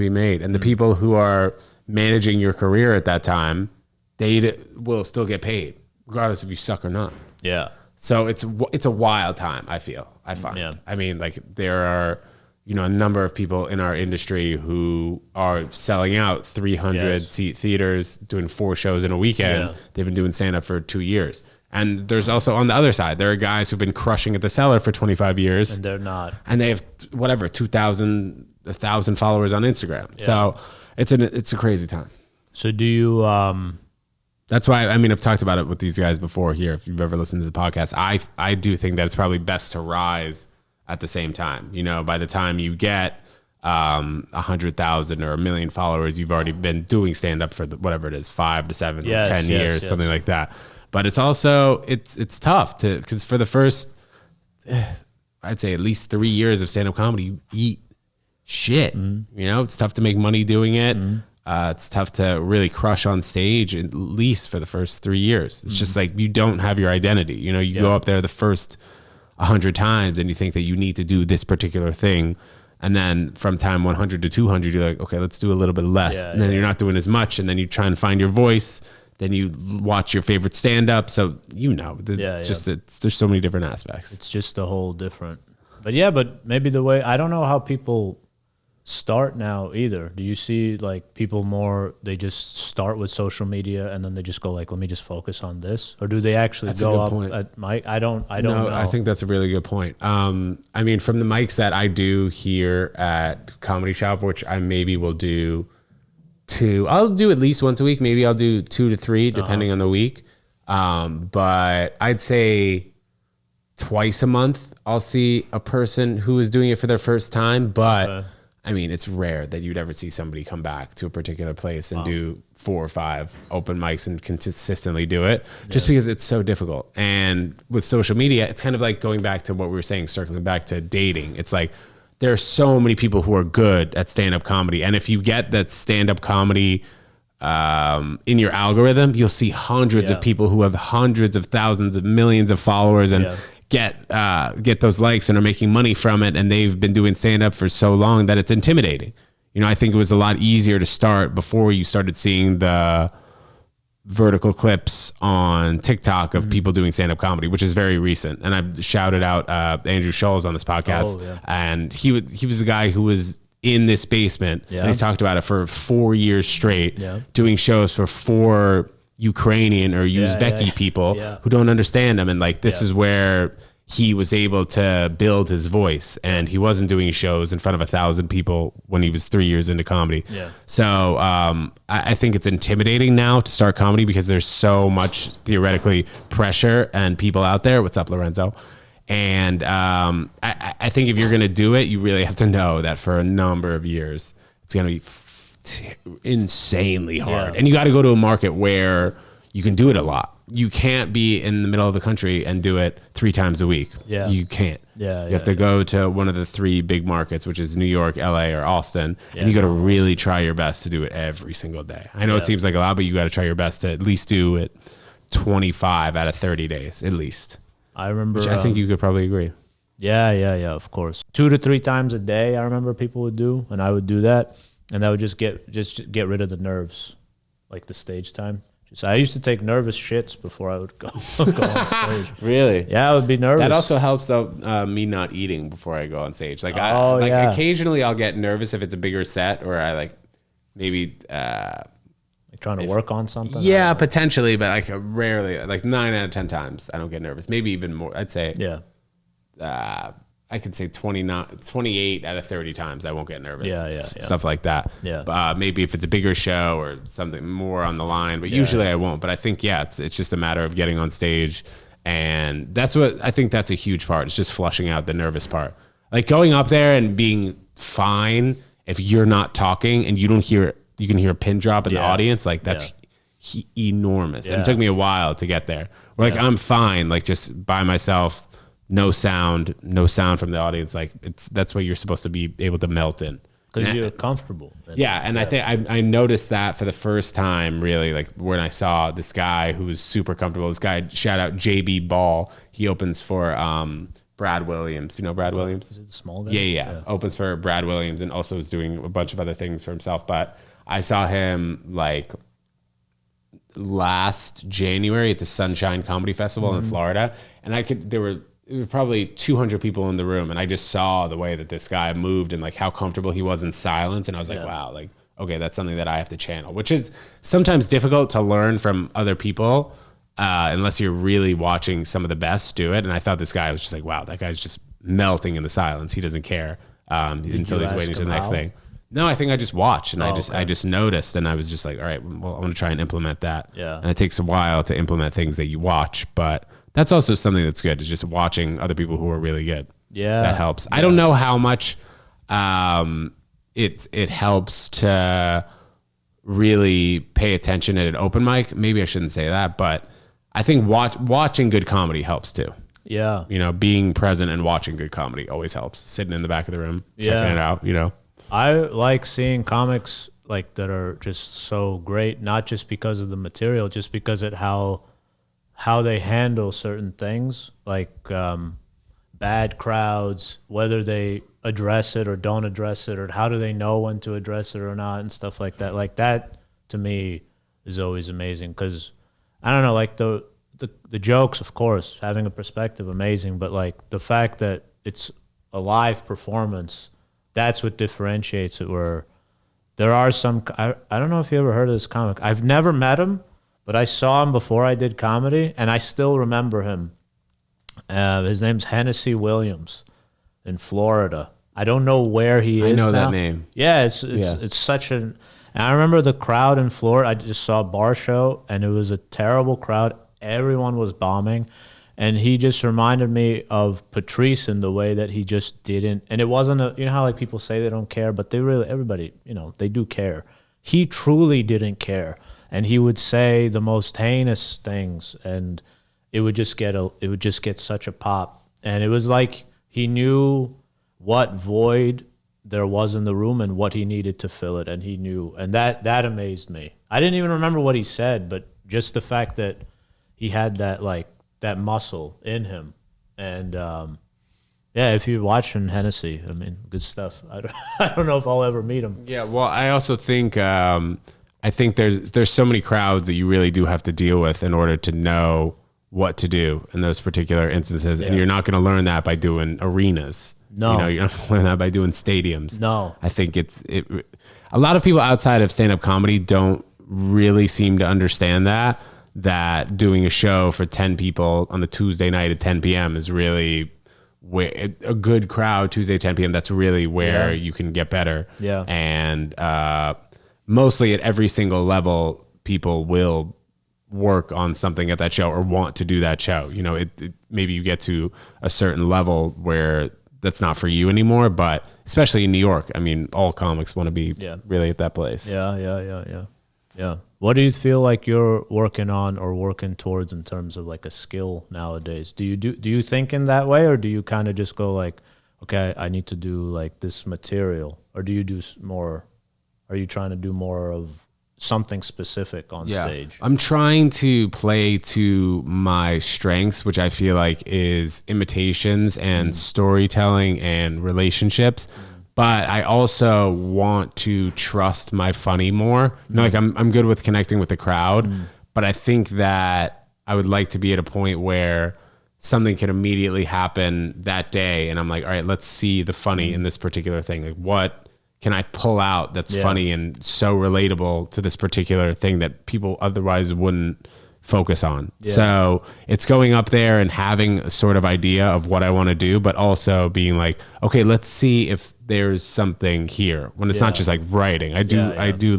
made, and the people who are managing your career at that time, they will still get paid regardless if you suck or not. Yeah. So it's a wild time. I find. Yeah. I mean, like there are a number of people in our industry who are selling out 300 seat theaters, doing 4 shows in a weekend. Yeah. They've been doing stand up for 2 years. And there's also on the other side, there are guys who've been crushing at the Cellar for 25 years. And they're not. And they have 2,000, 1,000 followers on Instagram. Yeah. So it's a crazy time. So do you... That's why, I've talked about it with these guys before here. If you've ever listened to the podcast, I do think that it's probably best to rise at the same time. By the time you get 100,000 or 1 million followers, you've already been doing stand-up for whatever it is, 5 to 7 to 10 years, something like that. But it's also, it's tough because for the first, I'd say at least 3 years of stand-up comedy, you eat shit. Mm-hmm. It's tough to make money doing it. Mm-hmm. It's tough to really crush on stage, at least for the first 3 years. It's just like you don't have your identity. You go up there the first 100 times and you think that you need to do this particular thing. And then from time 100 to 200, you're like, okay, let's do a little bit less. And then you're not doing as much. And then you try and find your voice. Then you watch your favorite stand-up. So, there's so many different aspects. It's just a whole different. But maybe the way, I don't know how people start now either. Do you see like people more, they just start with social media and then they just go like, let me just focus on this? Or do they actually go up at mic? I don't know. I think that's a really good point. From the mics that I do here at Comedy Shop, which I maybe will do I'll do at least once a week. Maybe I'll do 2 to 3 depending on the week. But I'd say twice a month I'll see a person who is doing it for their first time, but I mean, it's rare that you'd ever see somebody come back to a particular place and do 4 or 5 open mics and consistently do it, just because it's so difficult. And with social media, it's kind of like going back to what we were saying, circling back to dating. It's like there are so many people who are good at stand-up comedy, and if you get that stand-up comedy in your algorithm, you'll see hundreds of people who have hundreds of thousands of millions of followers and get those likes and are making money from it, and they've been doing stand-up for so long that it's intimidating. You know, I think it was a lot easier to start before you started seeing the vertical clips on TikTok of people doing stand-up comedy, which is very recent. And I shouted out Andrew Scholes on this podcast, and he was a guy who was in this basement, and he's talked about it for 4 years straight, doing shows for 4 Ukrainian or Uzbeki people who don't understand him. And like, this is where he was able to build his voice, and he wasn't doing shows in front of 1,000 people when he was 3 years into comedy. So I think it's intimidating now to start comedy because there's so much theoretically pressure and people out there. What's up, Lorenzo? And I think if you're going to do it, you really have to know that for a number of years, it's going to be insanely hard. And you got to go to a market where you can do it a lot. You can't be in the middle of the country and do it 3 times a week. You can't. You have to go to one of the 3 big markets, which is New York, LA, or Austin, and you got to really try your best to do it every single day. I know it seems like a lot, but you got to try your best to at least do it 25 out of 30 days, at least. I remember. Which I think you could probably agree. Yeah, of course. 2 to 3 times a day, I remember people would do, and I would do that, and that would just get rid of the nerves, like the stage time. I used to take nervous shits before I would go on stage. Really? Yeah, I would be nervous. That also helps, though, me not eating before I go on stage. Like, occasionally I'll get nervous if it's a bigger set, or I like maybe like trying to work on something. Yeah, potentially, but like rarely. Like 9 out of 10 times, I don't get nervous. Maybe even more. I'd say. I could say 28 out of 30 times I won't get nervous. Stuff like that. Maybe if it's a bigger show or something more on the line, but usually I won't. But I think, it's just a matter of getting on stage. And that's what I think that's a huge part. It's just flushing out the nervous part. Like going up there and being fine if you're not talking and you can hear a pin drop in the audience. Like that's enormous. And it took me a while to get there. Where like I'm fine, like just by myself. No sound from the audience. Like that's what you're supposed to be able to melt in. Because you're comfortable. And I think I noticed that for the first time, really, like when I saw this guy who was super comfortable. This guy, shout out JB Ball. He opens for Brad Williams. Do you know Brad Williams? Is it the small guy? Yeah. Opens for Brad Williams and also is doing a bunch of other things for himself. But I saw him like last January at the Sunshine Comedy Festival in Florida, and there were probably 200 people in the room, and I just saw the way that this guy moved and like how comfortable he was in silence, and I was like, wow, like, okay, that's something that I have to channel, which is sometimes difficult to learn from other people unless you're really watching some of the best do it. And I thought this guy was just like, wow, that guy's just melting in the silence. He doesn't care until he's waiting to the next thing. No, I think I just watched and I just noticed, and I was just like, all right, well, I want to try and implement that. And it takes a while to implement things that you watch, but that's also something that's good, is just watching other people who are really good. That helps. I don't know how much it helps to really pay attention at an open mic. Maybe I shouldn't say that, but I think watching good comedy helps too. You know, being present and watching good comedy always helps. Sitting in the back of the room, checking it out, you know. I like seeing comics like that are just so great, not just because of the material, just because of how they handle certain things, like bad crowds, whether they address it or don't address it, or how do they know when to address it or not, and stuff like that. Like that, to me, is always amazing, because, I don't know, like the jokes, of course, having a perspective, amazing, but like the fact that it's a live performance, that's what differentiates it, where there are some, I don't know if you ever heard of this comic. I've never met him, but I saw him before I did comedy, and I still remember him. His name's Hennessy Williams in Florida. I don't know where he is. I know now. that name. Yeah, it's such an. And I remember the crowd in Florida. I just saw a bar show, and it was a terrible crowd. Everyone was bombing, And he just reminded me of Patrice in the way that he just didn't. And it wasn't you know how like people say they don't care, but they really, everybody, you know, they do care. He truly didn't care. And he would say the most heinous things, and it would just get such a pop. And it was like he knew what void there was in the room and what he needed to fill it, and he knew. And that amazed me. I didn't even remember what he said, but just the fact that he had that muscle in him. And yeah, if you're watching Hennessy, I mean, good stuff. I don't know if I'll ever meet him. Yeah, well, I also think there's so many crowds that you really do have to deal with in order to know what to do in those particular instances. And you're not going to learn that by doing arenas. No. You know, you're not going to learn that by doing stadiums. No. I think a lot of people outside of stand-up comedy don't really seem to understand that doing a show for 10 people on a Tuesday night at 10 p.m. is really where a good crowd Tuesday 10 p.m. That's really where you can get better. Yeah. And mostly at every single level, people will work on something at that show or want to do that show. You know, maybe you get to a certain level where that's not for you anymore, but especially in New York, I mean, all comics want to be really at that place. Yeah. What do you feel like you're working on or working towards in terms of like a skill nowadays? Do you think in that way, or do you kind of just go like, okay, I need to do like this material, or do you do more? Are you trying to do more of something specific on stage? I'm trying to play to my strengths, which I feel like is imitations and storytelling and relationships. But I also want to trust my funny more. You know, like I'm good with connecting with the crowd, but I think that I would like to be at a point where something can immediately happen that day, and I'm like, all right, let's see the funny in this particular thing. Like, what can I pull out that's funny and so relatable to this particular thing that people otherwise wouldn't focus on? So it's going up there and having a sort of idea of what I want to do, but also being like, okay, let's see if there's something here, when it's not just like writing. I do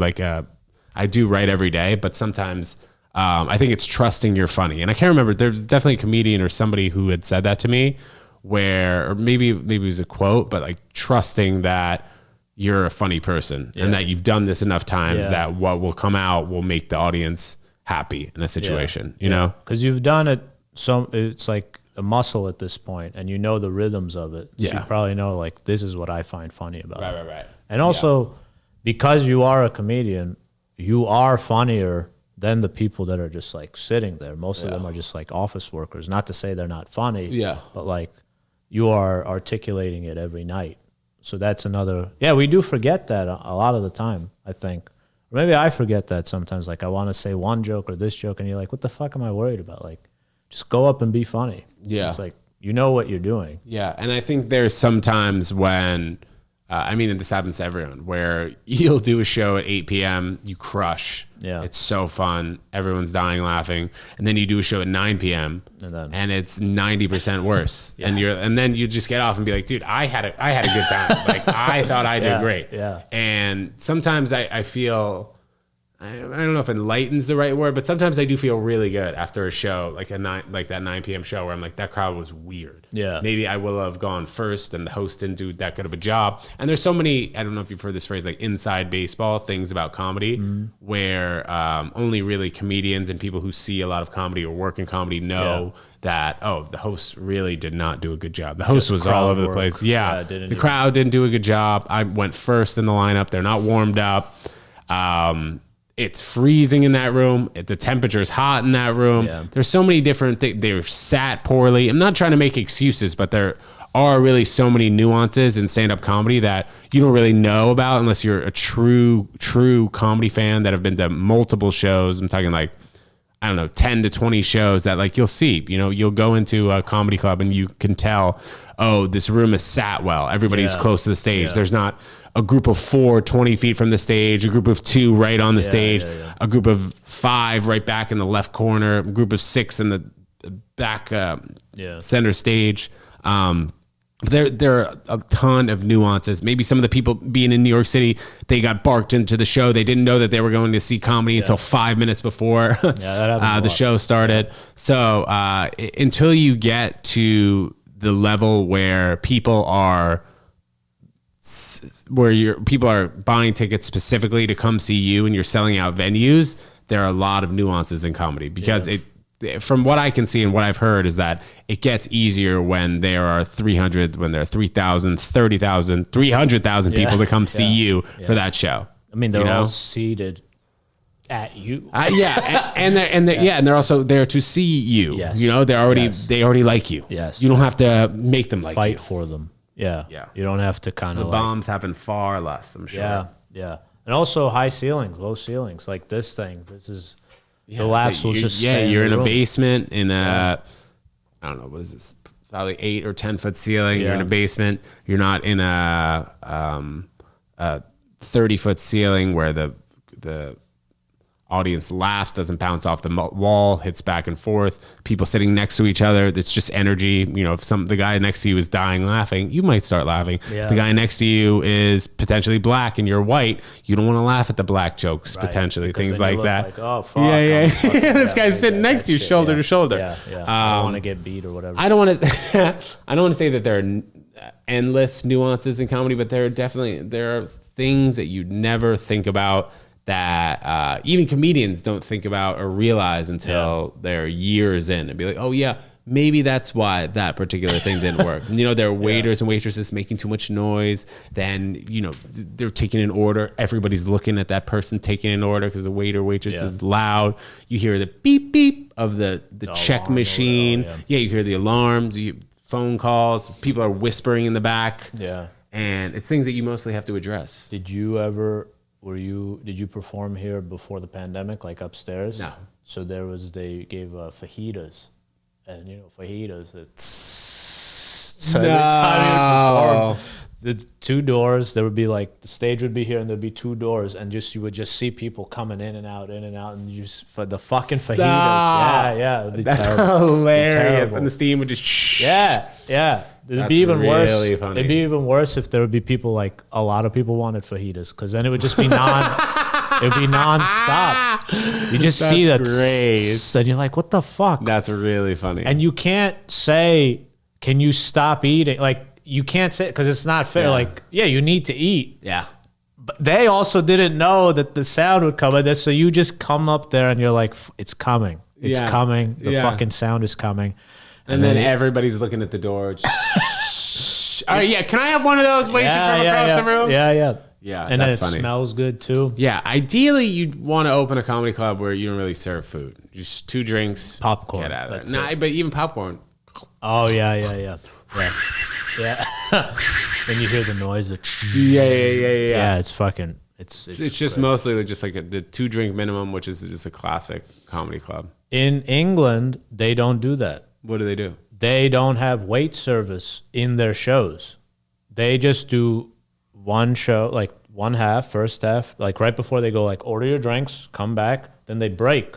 write every day, but sometimes I think it's trusting you're funny. And I can't remember, there's definitely a comedian or somebody who had said that to me, where, or maybe it was a quote, but like trusting that you're a funny person and that you've done this enough times that what will come out will make the audience happy in a situation, you know? Because you've done it, so it's like a muscle at this point, and you know the rhythms of it. So you probably know, like, this is what I find funny about it. Right. And also, because you are a comedian, you are funnier than the people that are just like sitting there. Most of them are just like office workers. Not to say they're not funny, but like you are articulating it every night. So that's another, we do forget that a lot of the time, I think. Or maybe I forget that sometimes. Like, I want to say one joke or this joke, and you're like, what the fuck am I worried about? Like, just go up and be funny. Yeah. It's like, you know what you're doing. Yeah. And I think there's sometimes when, I mean, and this happens to everyone, where you'll do a show at 8 p.m., you crush. Yeah. It's so fun. Everyone's dying laughing. And then you do a show at 9 p.m. and it's 90% worse. And then you just get off and be like, dude, I had a good time. Like, I thought I did great. Yeah. And sometimes I feel, I don't know if enlighten's the right word, but sometimes I do feel really good after a show, like that 9 p.m. show, where I'm like, that crowd was weird. Yeah. Maybe I will have gone first and the host didn't do that good of a job. And there's so many, I don't know if you've heard this phrase, like inside baseball things about comedy, where only really comedians and people who see a lot of comedy or work in comedy know that, the host really did not do a good job. The host was all over the place. Yeah. The crowd didn't do a good job. I went first in the lineup. They're not warmed up. It's freezing in that room. The temperature's hot in that room. Yeah. There's so many different things. They're sat poorly. I'm not trying to make excuses, but there are really so many nuances in stand-up comedy that you don't really know about unless you're a true comedy fan that have been to multiple shows. I'm talking like, I don't know, 10 to 20 shows that like you'll see. You know, you'll go into a comedy club and you can tell, this room is sat well. Everybody's close to the stage. There's not a group of 4 20 feet from the stage, a group of 2 right on the stage, a group of 5 right back in the left corner, a group of 6 in the back center stage. There are a ton of nuances. Maybe some of the people being in New York City, they got barked into the show. They didn't know that they were going to see comedy until 5 minutes before the show started. Yeah. So until you get to the level where people are buying tickets specifically to come see you and you're selling out venues, there are a lot of nuances in comedy because from what I can see and what I've heard is that it gets easier when there are 300, when there are 3,000, 30,000, 300,000 people to come see you for that show. I mean, they're all seated at you. And they're also there to see you. Yes. You know, they already like you. Yes. You don't have to make them like fight you. for them. Yeah. You don't have to kind of the bombs happen far less, I'm sure. Yeah. And also high ceilings, low ceilings, like this thing. This is the laughs will just stay you're in the a room. basement in a I don't know, what is this? Probably 8 or 10 foot ceiling. You're in a basement. You're not in a 30-foot ceiling where the audience laughs, doesn't bounce off the wall, hits back and forth. People sitting next to each other. It's just energy. You know, if the guy next to you is dying laughing, you might start laughing. Yeah. If the guy next to you is potentially black and you're white, you don't want to laugh at the black jokes, potentially. Because things like that. Like, oh, fuck. This guy's sitting next to you, shoulder to shoulder. Yeah. I don't want to get beat or whatever. I don't want to say that there are endless nuances in comedy, but there are things that you never think about that even comedians don't think about or realize until they're years in and be like, oh yeah, maybe that's why that particular thing didn't work. You know, there are waiters and waitresses making too much noise. Then, you know, they're taking an order. Everybody's looking at that person taking an order because the waiter, waitress is loud. You hear the beep, beep of the check machine. You hear the alarms, phone calls. People are whispering in the back. Yeah. And it's things that you mostly have to address. Did you perform here before the pandemic, like upstairs? No. So they gave fajitas, and you know fajitas. So every time you perform, the 2 doors, there would be like the stage would be here, and there'd be 2 doors, and you would just see people coming in and out, and you just for the fucking fajitas. Yeah, it'd be that's terrible. hilarious. And the steam would just yeah. It'd be even worse. Funny. It'd be even worse if there would be people like a lot of people wanted fajitas, because then it would just be it'd be non-stop. You just see that, and you're like, what the fuck? That's really funny. And you can't say, can you stop eating? Like, you can't say, because it's not fair. Like, you need to eat. Yeah. But they also didn't know that the sound would come in there, so you just come up there and you're like, it's coming. It's coming. The fucking sound is coming. And then everybody's looking at the door. All right, can I have one of those waitresses from across the room? Yeah. And then it funny. smells good too. Yeah, ideally you'd want to open a comedy club where you don't really serve food. Just 2 drinks, popcorn. Get out of there. Nah, but even popcorn. Oh yeah. Then you hear the noise. Yeah, it's fucking. It's just great. Mostly just like the 2-drink minimum, which is just a classic comedy club. In England, they don't do that. What do? They don't have wait service in their shows. They just do one show, like one half, first half, like right before they go, like order your drinks, come back, then they break.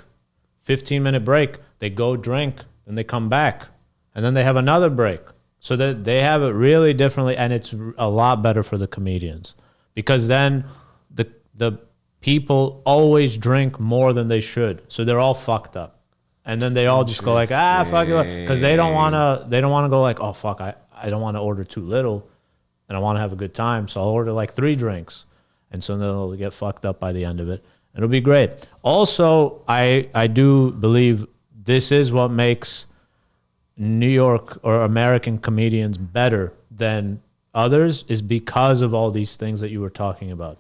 15-minute break, they go drink, then they come back, and then they have another break. So that they have it really differently, and it's a lot better for the comedians, because then the people always drink more than they should, so they're all fucked up. And then they all just go like, fuck it, because they don't want to go like, oh fuck, I don't want to order too little, and I want to have a good time, so I'll order like 3 drinks, and so they'll get fucked up by the end of it. It'll be great. Also, I do believe this is what makes New York or American comedians better than others, is because of all these things that you were talking about.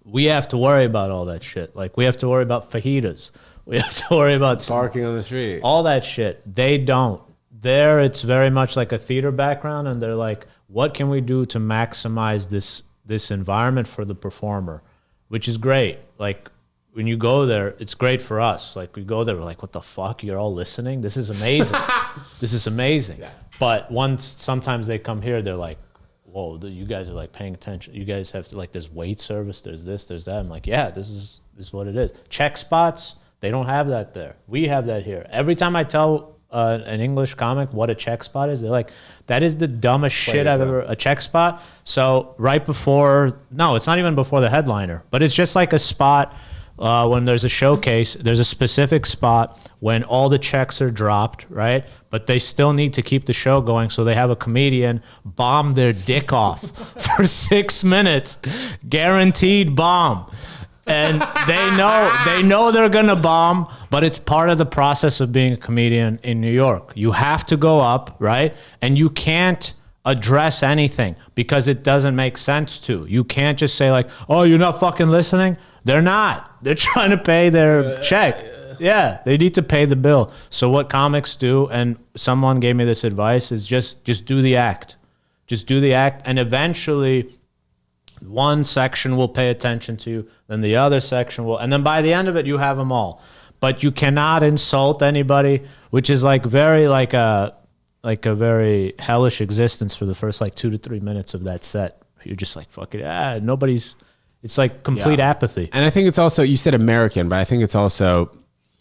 We have to worry about all that shit. Like, we have to worry about fajitas. We have to worry about barking on the street. All that shit. They don't. There, it's very much like a theater background, and they're like, what can we do to maximize this environment for the performer? Which is great. Like, when you go there, it's great for us. Like, we go there, we're like, what the fuck? You're all listening? This is amazing. This is amazing. Yeah. But sometimes they come here, they're like, whoa, you guys are like paying attention. You guys have to, like, there's wait service, there's this, there's that. I'm like, yeah, this is what it is. Check spots, they don't have that there. We have that here. Every time I tell an English comic what a check spot is, they're like, that is the dumbest shit I've ever, a check spot. So right before, no, it's not even before the headliner, but it's just like a spot when there's a showcase, there's a specific spot when all the checks are dropped, right? But they still need to keep the show going, so they have a comedian bomb their dick off for 6 minutes, guaranteed bomb. And they know they're gonna bomb, but it's part of the process of being a comedian in New York. You have to go up, right? And you can't address anything because it doesn't make sense to. You can't just say like, oh, you're not fucking listening. They're not. They're trying to pay their check. Yeah, they need to pay the bill. So what comics do, and someone gave me this advice, is just do the act. Just do the act, and eventually one section will pay attention to you, then the other section will, and then by the end of it, you have them all. But you cannot insult anybody, which is like a very hellish existence for the first like 2 to 3 minutes of that set. You're just like, fuck it, nobody's. It's like complete apathy. And I think it's also, you said American, but I think it's also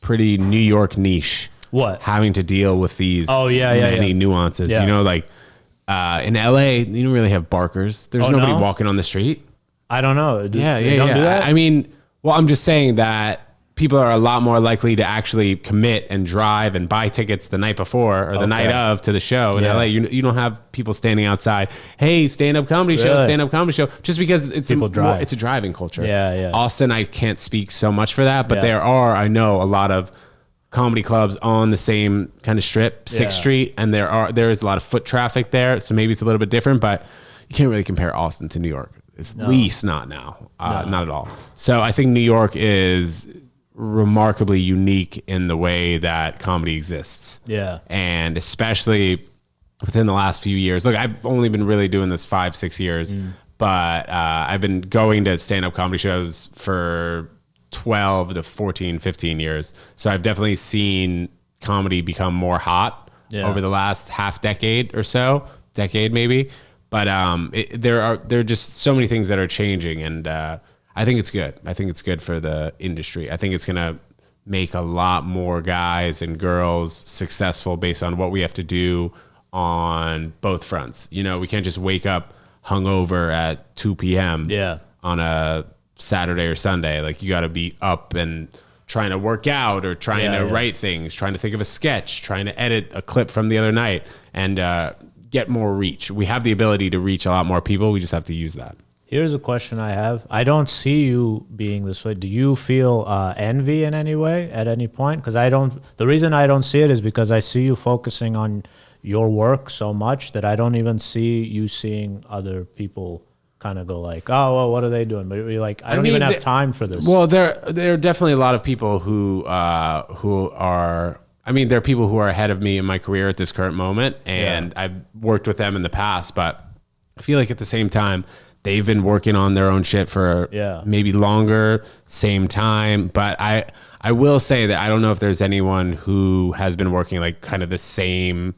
pretty New York niche. What? Having to deal with these many nuances. Yeah. You know, like in LA, you don't really have barkers. There's nobody walking on the street. I don't know. They don't do that? I mean, well, I'm just saying that people are a lot more likely to actually commit and drive and buy tickets the night before or the night of to the show in LA. You don't have people standing outside, hey, stand-up comedy show, just because it's a driving culture. Yeah. Austin, I can't speak so much for that, but there are, I know, a lot of comedy clubs on the same kind of strip, 6th Street, and there is a lot of foot traffic there, so maybe it's a little bit different, but you can't really compare Austin to New York. At least not now. Not at all. So I think New York is remarkably unique in the way that comedy exists. Yeah. And especially within the last few years. Look, I've only been really doing this 5-6 years, but I've been going to stand-up comedy shows for 12 to 14, 15 years. So I've definitely seen comedy become more hot over the last half decade or so, decade maybe. But there are just so many things that are changing, and I think it's good. I think it's good for the industry. I think it's going to make a lot more guys and girls successful based on what we have to do on both fronts. You know, we can't just wake up hungover at 2 p.m. On a Saturday or Sunday. Like, you got to be up and trying to work out or trying to write things, trying to think of a sketch, trying to edit a clip from the other night, and get more reach. We have the ability to reach a lot more people. We just have to use that. Here's a question I have. I don't see you being this way. Do you feel envy in any way at any point? Because the reason I don't see it is because I see you focusing on your work so much that I don't even see you seeing other people kind of go like, oh, well, what are they doing? But you're like, I don't even have time for this. Well, there are definitely a lot of people who are, I mean, there are people who are ahead of me in my career at this current moment, and I've worked with them in the past, but I feel like at the same time, they've been working on their own shit for maybe longer, same time. But I will say that I don't know if there's anyone who has been working like kind of the same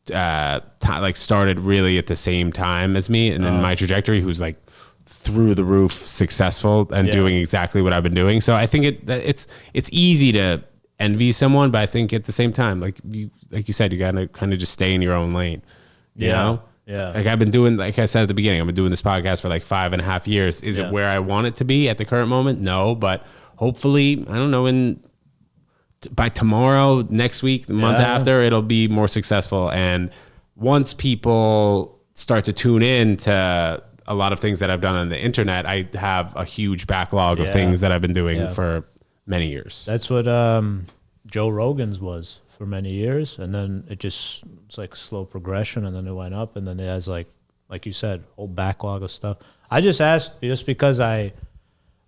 like started really at the same time as me and in my trajectory, who's like through the roof successful and doing exactly what I've been doing. So I think it's easy to envy someone, but I think at the same time, like you said, you gotta kind of just stay in your own lane. You know? Yeah. Like I've been doing, like I said at the beginning, I've been doing this podcast for like 5.5 years. Is it where I want it to be at the current moment? No, but hopefully, I don't know, by tomorrow, next week, the month after, it'll be more successful. And once people start to tune in to a lot of things that I've done on the internet, I have a huge backlog of things that I've been doing for many years. That's what Joe Rogan's was for many years, and then it's like slow progression, and then it went up, and then it has like you said, whole backlog of stuff. I just asked just because I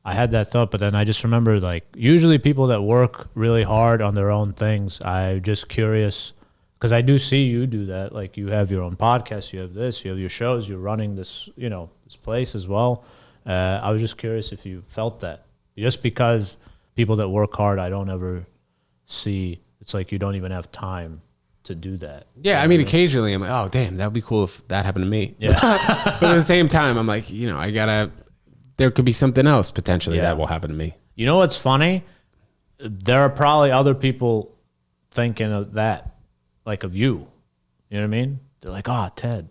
had that thought, but then I just remember like usually people that work really hard on their own things, I'm just curious because I do see you do that. Like you have your own podcast, you have this, you have your shows, you're running this, this place as well. I was just curious if you felt that, just because people that work hard, I don't ever see. It's like you don't even have time to do that. Yeah, I mean, occasionally I'm like, oh, damn, that would be cool if that happened to me. Yeah. But at the same time, I'm like, there could be something else potentially that will happen to me. You know what's funny? There are probably other people thinking of that like of you. You know what I mean? They're like, oh, Ted.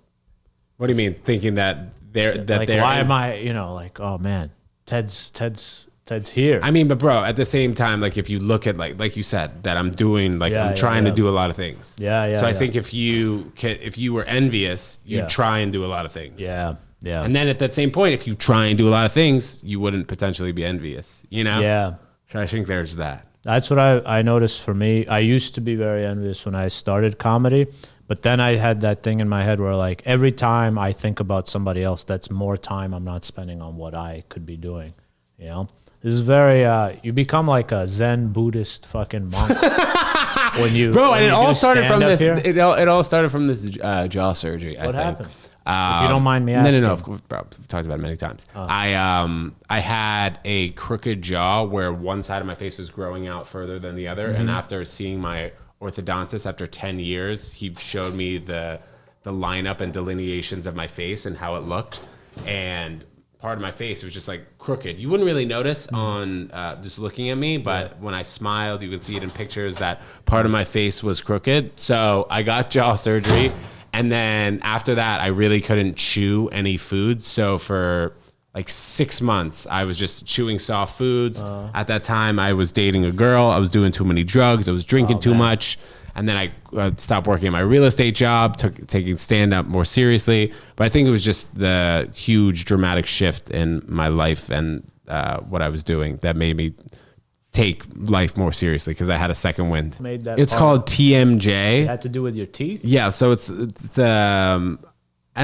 What do you mean? Thinking that they're Like, why am I? You know, like, oh man, Ted's here. I mean, but bro, at the same time, like if you look at like you said that I'm doing like I'm trying to do a lot of things. Yeah. So I think if you were envious, you'd try and do a lot of things. Yeah. And then at that same point, if you try and do a lot of things, you wouldn't potentially be envious. You know? Yeah. So I think there's that. That's what I noticed for me. I used to be very envious when I started comedy, but then I had that thing in my head where like every time I think about somebody else, that's more time I'm not spending on what I could be doing. You know? This is very, you become like a Zen Buddhist fucking monk when you. Bro, when and you it all do started from this. stand-up here. It all started from this jaw surgery. What happened? If you don't mind me asking. No. Bro, we've talked about it many times. I had a crooked jaw where one side of my face was growing out further than the other, and after seeing my orthodontist after 10 years, he showed me the lineup and delineations of my face and how it looked, and part of my face was just like crooked. You wouldn't really notice on just looking at me, but when I smiled, you could see it in pictures that part of my face was crooked. So I got jaw surgery, and then after that, I really couldn't chew any foods. So for like 6 months, I was just chewing soft foods. At that time, I was dating a girl. I was doing too many drugs. I was drinking too much. And then I stopped working at my real estate job, taking stand-up more seriously. But I think it was just the huge dramatic shift in my life and what I was doing that made me take life more seriously because I had a second wind. It's called TMJ. It had to do with your teeth? Yeah, so it's I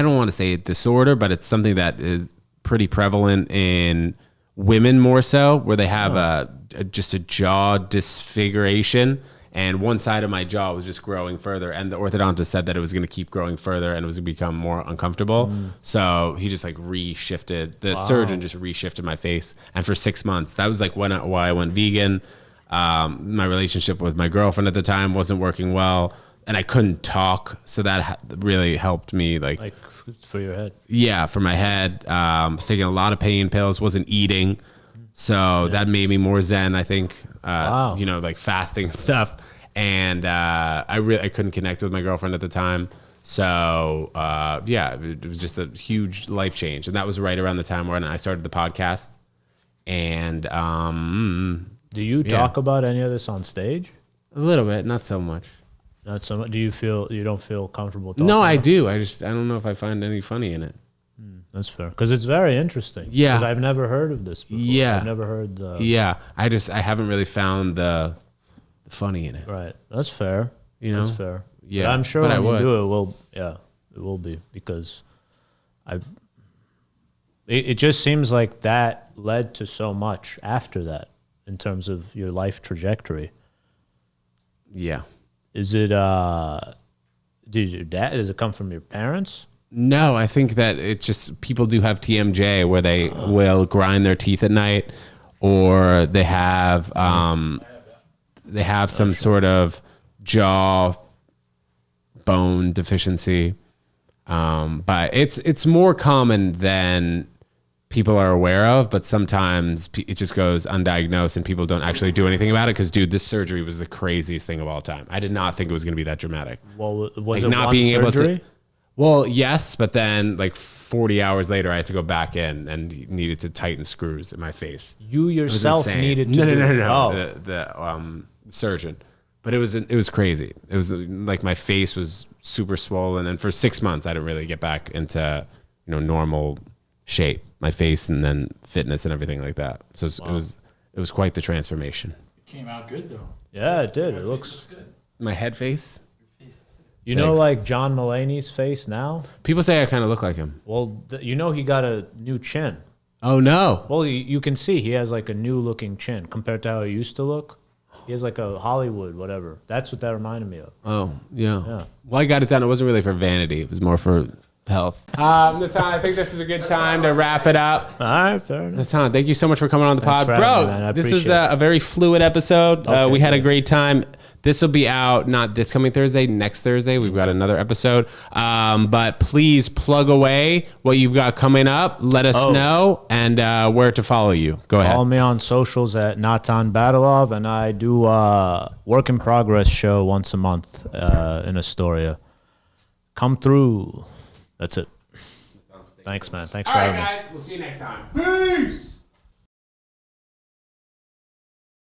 don't want to say a disorder, but it's something that is pretty prevalent in women more so, where they have just a jaw disfiguration. And one side of my jaw was just growing further. And the orthodontist said that it was going to keep growing further and it was going to become more uncomfortable. So he just like the surgeon just reshifted my face. And for 6 months, that was like why I went vegan. My relationship with my girlfriend at the time wasn't working well. And I couldn't talk. So that really helped me like for your head. Yeah, for my head. Was taking a lot of pain pills, wasn't eating. So that made me more zen, I think, you know, like fasting and stuff. And I couldn't connect with my girlfriend at the time. So, it was just a huge life change. And that was right around the time when I started the podcast. And do you talk about any of this on stage? A little bit, not so much. Not so much. Do you don't feel comfortable talking No, about I do. I don't know if I find any funny in it. That's fair. Because it's very interesting. Yeah. Because I've never heard of this before. Yeah. I've never heard the... Yeah. I haven't really found the funny in it. Right. That's fair. You know? That's fair. Yeah. But I'm sure when you do it, it will be. Because it just seems like that led to so much after that in terms of your life trajectory. Yeah. Is it, does it come from your parents? No, I think that it's just people do have TMJ where they will grind their teeth at night, or they have some sort of jaw bone deficiency. But it's more common than people are aware of, but sometimes it just goes undiagnosed and people don't actually do anything about it. Because, dude, this surgery was the craziest thing of all time. I did not think it was going to be that dramatic. Well, was like it not one being surgery? able to. Well, yes, but then like 40 hours later, I had to go back in and needed to tighten screws in my face. You yourself needed to no. Oh. The surgeon, but it was crazy. It was like my face was super swollen, and for 6 months, I didn't really get back into normal shape, my face, and then fitness and everything like that. So it was quite the transformation. It came out good though. Yeah, it did. It looks good. My head face. You know, like John Mulaney's face now? People say I kind of look like him. Well, he got a new chin. Oh, no. Well, you can see he has like a new looking chin compared to how he used to look. He has like a Hollywood, whatever. That's what that reminded me of. Oh, yeah. Well, I got it done. It wasn't really for vanity. It was more for health. Natan, I think this is a good time to wrap it up. All right, fair enough. Natan, thank you so much for coming on the pod. For Bro, having me, man. This was a very fluid episode. We had a great time. This will be out not this coming Thursday, next Thursday. We've got another episode. But please plug away what you've got coming up. Let us know and where to follow you. Go ahead. Follow me on socials at Natan Badalov, and I do a work in progress show once a month in Astoria. Come through. That's it. Thanks, man. Thanks for having me. All right, guys. We'll see you next time. Peace.